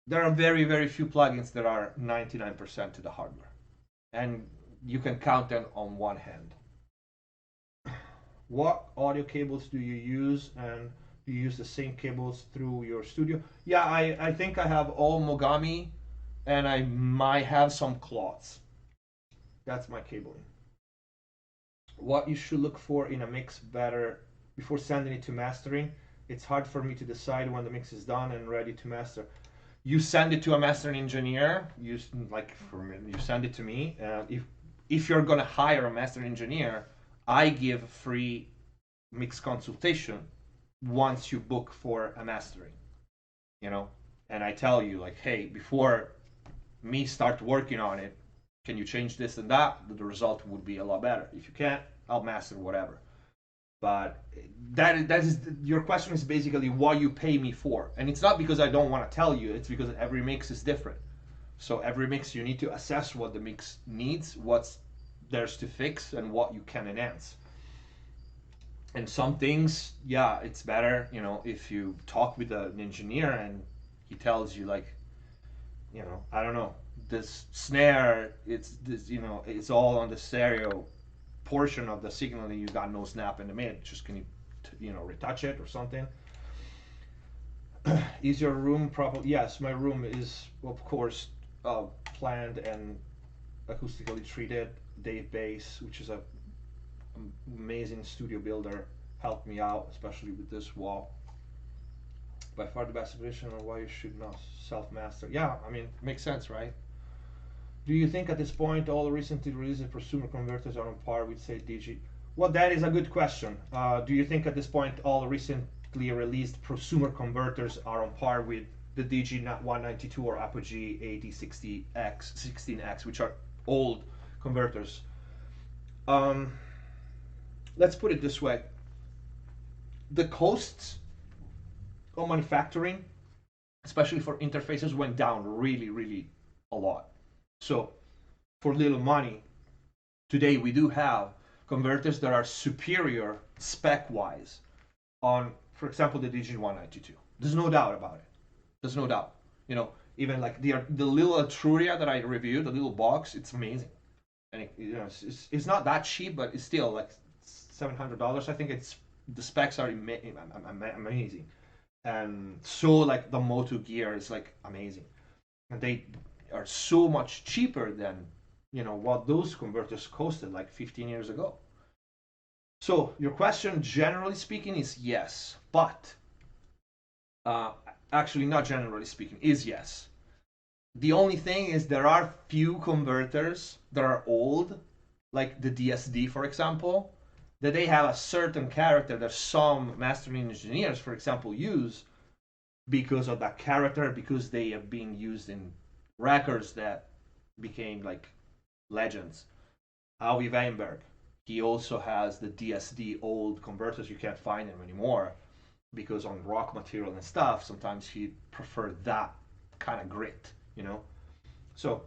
there are very, very few plugins that are 99% to the hardware, and you can count them on one hand. What audio cables do you use, and do you use the same cables through your studio? Yeah, I think I have all Mogami, and I might have some cloths. That's my cabling. What you should look for in a mix better before sending it to mastering. It's hard for me to decide when the mix is done and ready to master. You send it to a mastering engineer. You send it to me. If you're gonna hire a mastering engineer, I give free mix consultation once you book for a mastering. You know, and I tell you like, hey, before me start working on it, can you change this and that? The result would be a lot better. If you can't, I'll master whatever. But that is your question is basically what you pay me for, and it's not because I don't want to tell you. It's because every mix is different. So every mix you need to assess what the mix needs, what's there's to fix, and what you can enhance. And some things, yeah, it's better, you know, if you talk with an engineer and he tells you like, you know, I don't know, this snare, it's this, you know, it's all on the stereo portion of the signal and you got no snap in the mid. Just can you know, retouch it or something? Is your room proper? Yes, my room is of course planned and acoustically treated. Dave Bass, which is a amazing studio builder, helped me out, especially with this wall. By far the best solution on why you should not self-master. Yeah, I mean, it makes sense, right? Do you think at this point all recently released prosumer converters are on par with, say, Digi? Well, that is a good question. Do you think at this point all recently released prosumer converters are on par with the Digi 192 or Apogee 8060X, 16X, which are old converters? Let's put it this way. The costs of manufacturing, especially for interfaces, went down really, really a lot. So for little money, today we do have converters that are superior spec-wise on, for example, the Digi 192. There's no doubt about it. There's no doubt. You know, even like the little Etruria that I reviewed, the little box, it's amazing. And it, you know, it's not that cheap, but it's still like $700. I think it's the specs are amazing, and so like the Moto gear is like amazing, and they are so much cheaper than you know, what those converters costed like 15 years ago. So your question, generally speaking, is yes, but actually not generally speaking, is yes. The only thing is there are few converters that are old, like the DSD, for example, that they have a certain character that some mastering engineers, for example, use because of that character, because they have been used in records that became like legends. Avi Weinberg, he also has the DSD old converters. You can't find them anymore because on rock material and stuff, sometimes he preferred that kind of grit, you know. So,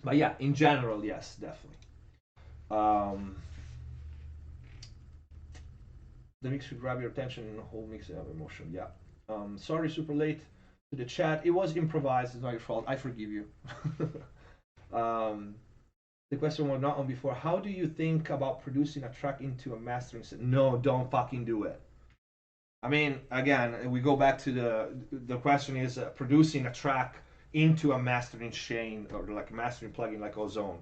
but yeah, in general, yes, definitely. Um, the mix should grab your attention and the whole mix of emotion. Yeah. Sorry, super late to the chat. It was improvised. It's not your fault. I forgive you. The question was not on before. How do you think about producing a track into a mastering set? No, don't fucking do it. I mean, again, we go back to the question is producing a track into a mastering chain or like a mastering plugin like Ozone.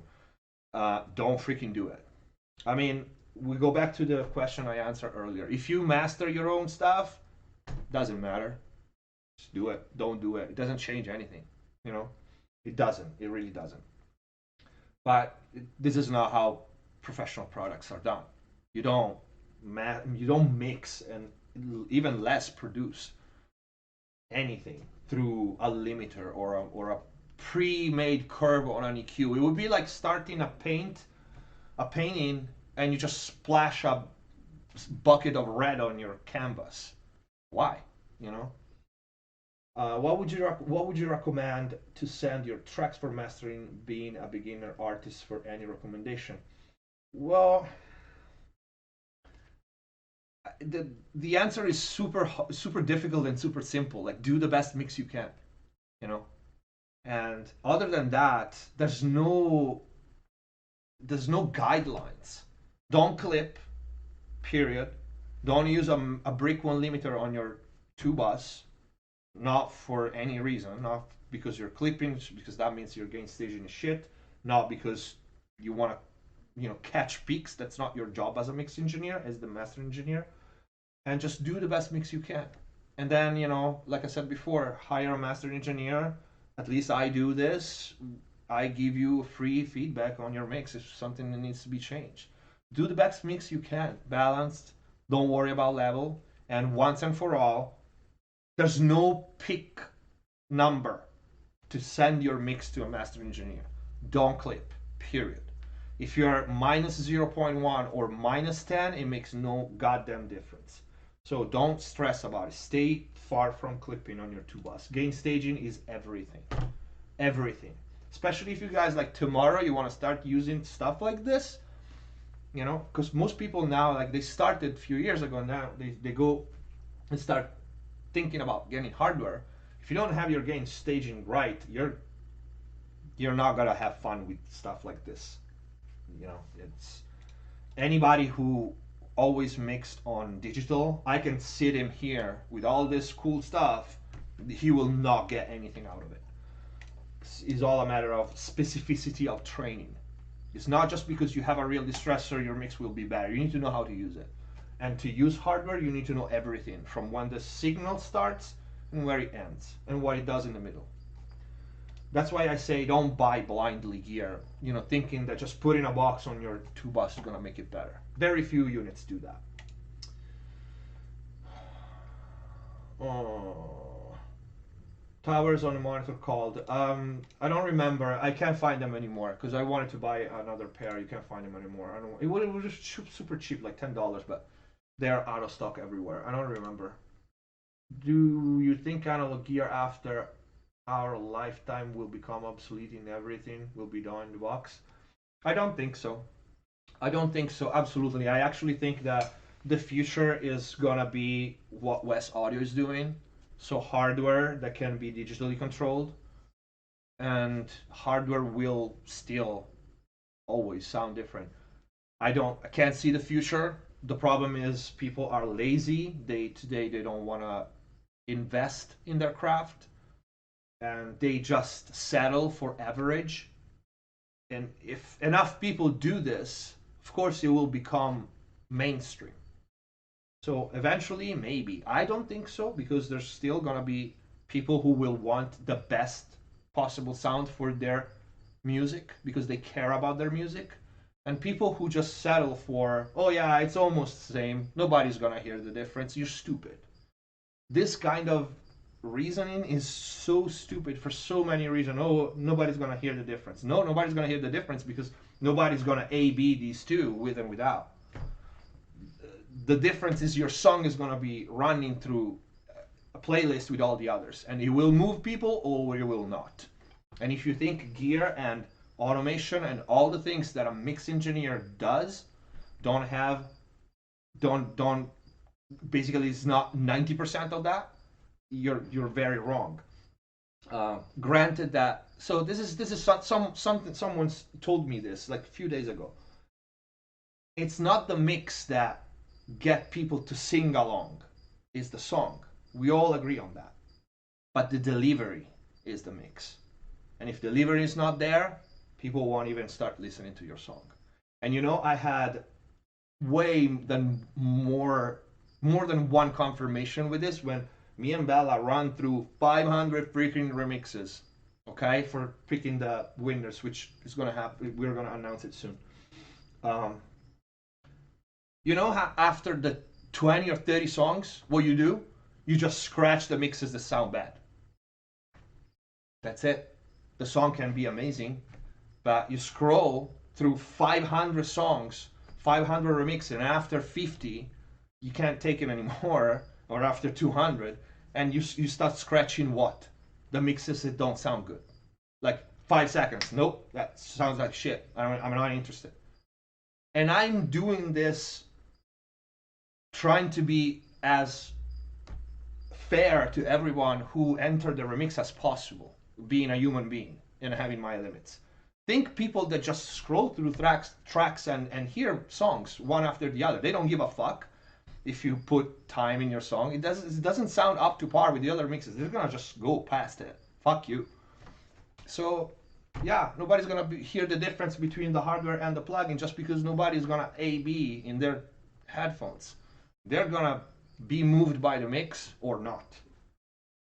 Don't freaking do it. I mean, we go back to the question I answered earlier. If you master your own stuff, doesn't matter. Just do it. Don't do it. It doesn't change anything. You know, it doesn't. It really doesn't. But this is not how professional products are done. You don't mix and even less produce anything through a limiter or a pre-made curve on an EQ. It would be like starting a painting, and you just splash a bucket of red on your canvas. Why? You know. What would you recommend to send your tracks for mastering? Being a beginner artist, for any recommendation? Well, the answer is super difficult and super simple. Like, do the best mix you can, you know. And other than that, there's no guidelines. Don't clip, period. Don't use a brick one limiter on your two bus, not for any reason, not because you're clipping, because that means your gain staging is shit, not because you want to, you know, catch peaks. That's not your job as a mix engineer, as the master engineer. And just do the best mix you can. And then, you know, like I said before, hire a master engineer. At least I do this. I give you free feedback on your mix if something needs to be changed. Do the best mix you can, balanced. Don't worry about level. And once and for all, there's no peak number to send your mix to a master engineer. Don't clip, period. If you're minus 0.1 or minus 10, it makes no goddamn difference. So don't stress about it. Stay far from clipping on your two bus. Gain staging is everything. Everything. Especially if you guys, like, tomorrow you want to start using stuff like this, you know, because most people now, like, they started a few years ago, now they go and start thinking about getting hardware. If you don't have your gain staging right, you're not gonna have fun with stuff like this. You know, it's anybody who always mixed on digital. I can sit him here with all this cool stuff. He will not get anything out of it. It's all a matter of specificity of training. It's not just because you have a real distressor, your mix will be better. You need to know how to use it. And to use hardware, you need to know everything from when the signal starts and where it ends and what it does in the middle. That's why I say don't buy blindly gear, you know, thinking that just putting a box on your two bus is gonna make it better. Very few units do that. Oh. Towers on the monitor called. I don't remember. I can't find them anymore because I wanted to buy another pair. You can't find them anymore. I don't. It was just super cheap, like $10, but they're out of stock everywhere. I don't remember. Do you think analog gear after our lifetime will become obsolete in everything? Will be done in the box? I don't think so. I don't think so. Absolutely. I actually think that the future is gonna be what West Audio is doing. So hardware that can be digitally controlled, and hardware will still always sound different. I can't see the future. The problem is people are lazy. They don't want to invest in their craft, and they just settle for average. And if enough people do this, of course it will become mainstream. So eventually, maybe. I don't think so, because there's still gonna be people who will want the best possible sound for their music because they care about their music. And people who just settle for, oh yeah, it's almost the same, nobody's gonna hear the difference, you're stupid. This kind of reasoning is so stupid for so many reasons. Oh, nobody's gonna hear the difference. No, nobody's gonna hear the difference because nobody's gonna A-B these two with and without. The difference is your song is gonna be running through a playlist with all the others, and it will move people or it will not. And if you think gear and automation and all the things that a mix engineer does don't basically it's not 90% of that, you're very wrong. Granted that, so this is something someone's told me this like a few days ago. It's not the mix that get people to sing along, it's the song. We all agree on that. But the delivery is the mix. And if delivery is not there, people won't even start listening to your song. And you know, I had more than one confirmation with this when me and Bella run through 500 freaking remixes, okay, for picking the winners, which is gonna happen. We're gonna announce it soon. You know how after the 20 or 30 songs, what you do? You just scratch the mixes that sound bad. That's it. The song can be amazing, but you scroll through 500 songs, 500 remixes, and after 50, you can't take it anymore, or after 200, and you start scratching what? The mixes that don't sound good. Like 5 seconds. Nope, that sounds like shit. I'm not interested. And I'm doing this trying to be as fair to everyone who entered the remix as possible, being a human being and having my limits. Think people that just scroll through tracks and hear songs one after the other. They don't give a fuck if you put time in your song. It doesn't sound up to par with the other mixes. They're gonna just go past it. Fuck you. So yeah, nobody's gonna hear the difference between the hardware and the plugin just because nobody's gonna A/B in their headphones. They're gonna be moved by the mix or not.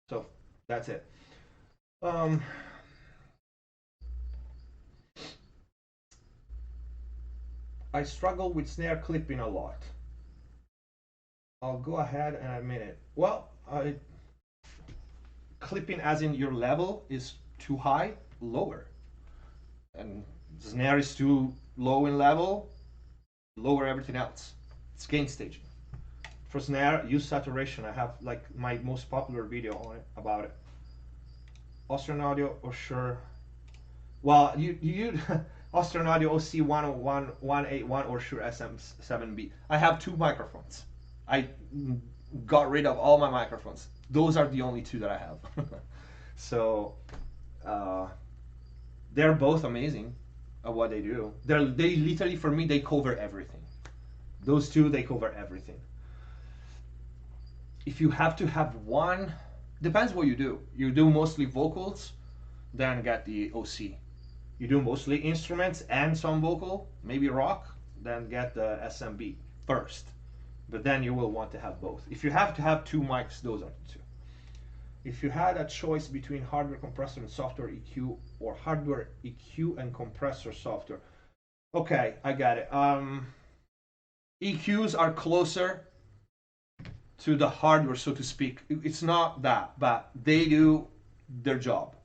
So that's it. I struggle with snare clipping a lot. I'll go ahead and admit it. Well, clipping as in your level is too high, lower. And snare is too low in level, lower everything else. It's gain staging. For snare, use saturation. I have like my most popular video on it about it. Austrian Audio or sure. Well, you Austrian Audio OC 101 181 or sure SM7B. I have 2 microphones. I got rid of all my microphones. Those are the only 2 that I have. So they're both amazing at what they do. They literally, for me, they cover everything. Those 2, they cover everything. If you have to have one, depends what you do. You do mostly vocals, then get the OC. You do mostly instruments and some vocal, maybe rock, then get the SMB first. But then you will want to have both. If you have to have 2 mics, those are the 2. If you had a choice between hardware compressor and software EQ, or hardware EQ and compressor software. Okay, I got it. EQs are closer to the hardware, so to speak. It's not that, but they do their job.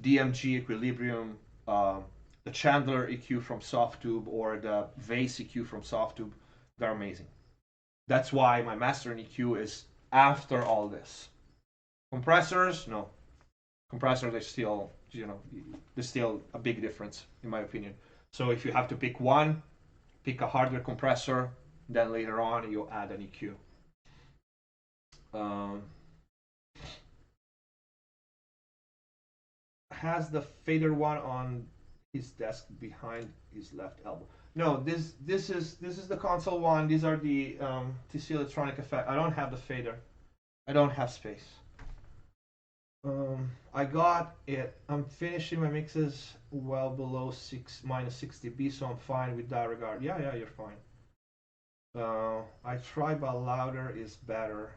DMG, Equilibrium, the Chandler EQ from Softtube, or the Vase EQ from Softtube, they're amazing. That's why my mastering EQ is after all this. Compressors, no. Compressors, they still, there's still a big difference, in my opinion. So if you have to pick one, pick a hardware compressor, then later on you add an EQ. Has the fader one on his desk behind his left elbow. No, this is the console one. These are the TC Electronic Effect. I don't have the fader. I don't have space. I got it. I'm finishing my mixes well below -6 dB, so I'm fine with that regard. Yeah, yeah, you're fine. I try, but louder is better.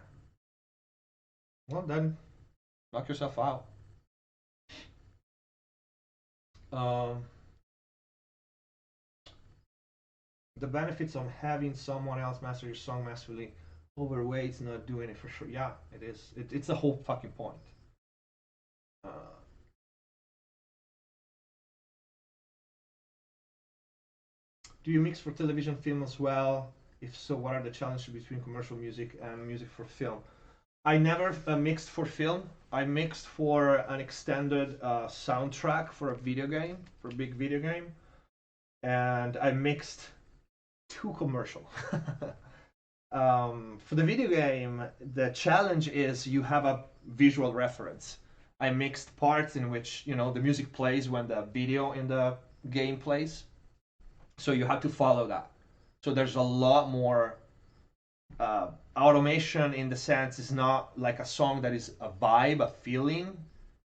Well, then, knock yourself out. The benefits of having someone else master your song masterfully overweights not doing it for sure. Yeah, it is. It's the whole fucking point. Do you mix for television, film as well? If so, what are the challenges between commercial music and music for film? I never mixed for film. I mixed for an extended soundtrack for a video game, for a big video game, and I mixed 2 commercial. For the video game, the challenge is you have a visual reference. I mixed parts in which, you know, the music plays when the video in the game plays. So you have to follow that. So there's a lot more automation in the sense it's not like a song that is a vibe, a feeling,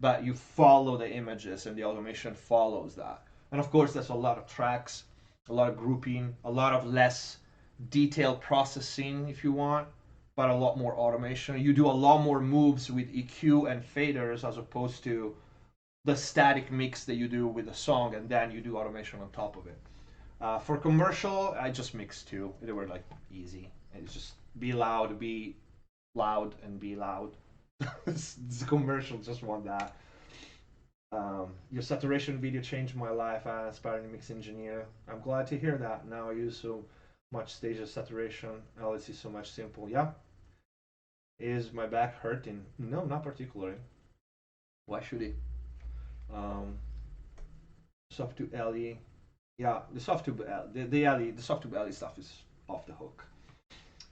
but you follow the images and the automation follows that. And of course, there's a lot of tracks, a lot of grouping, a lot of less detailed processing if you want, but a lot more automation. You do a lot more moves with EQ and faders as opposed to the static mix that you do with the song and then you do automation on top of it. For commercial, I just mixed 2. They were like easy. It's just be loud, and be loud. This commercial just want that. Your saturation video changed my life. I'm an aspiring mix engineer. I'm glad to hear that. Now I use so much stage of saturation. LS is so much simple. Yeah. Is my back hurting? No, not particularly. Why should it? Soft to LE. Yeah, the soft tube the soft tube LE stuff is off the hook.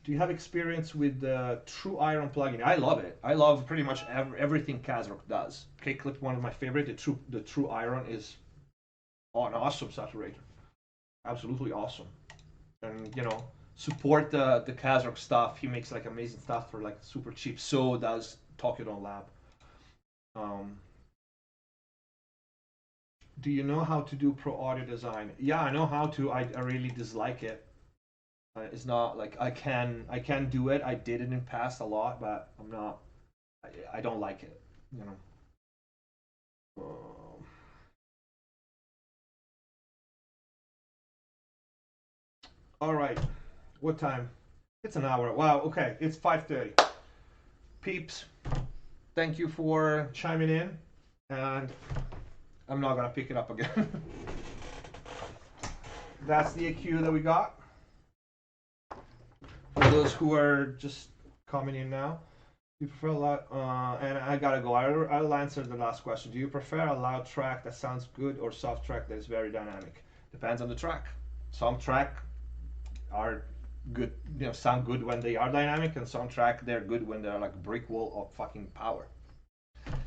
Do you have experience with the True Iron plugin? I love it. I love pretty much everything Kazrock does. K-Clip, one of my favorite. The True Iron is an awesome saturator. Absolutely awesome. And you know, support the Kazrock stuff. He makes like amazing stuff for like super cheap. So does Tokyo Lab. Do you know how to do pro audio design? Yeah, I know how to. I really dislike it. It's not like I can do it. I did it in past a lot, but I'm not. I don't like it. You know. All right. What time? It's an hour. Wow. Okay. It's 5:30. Peeps, thank you for chiming in, and I'm not gonna pick it up again. That's the EQ that we got. For those who are just coming in now, do you prefer a loud? And I gotta go. I'll answer the last question. Do you prefer a loud track that sounds good or soft track that is very dynamic? Depends on the track. Some track are good, you know, sound good when they are dynamic, and some track they're good when they're like a brick wall of fucking power.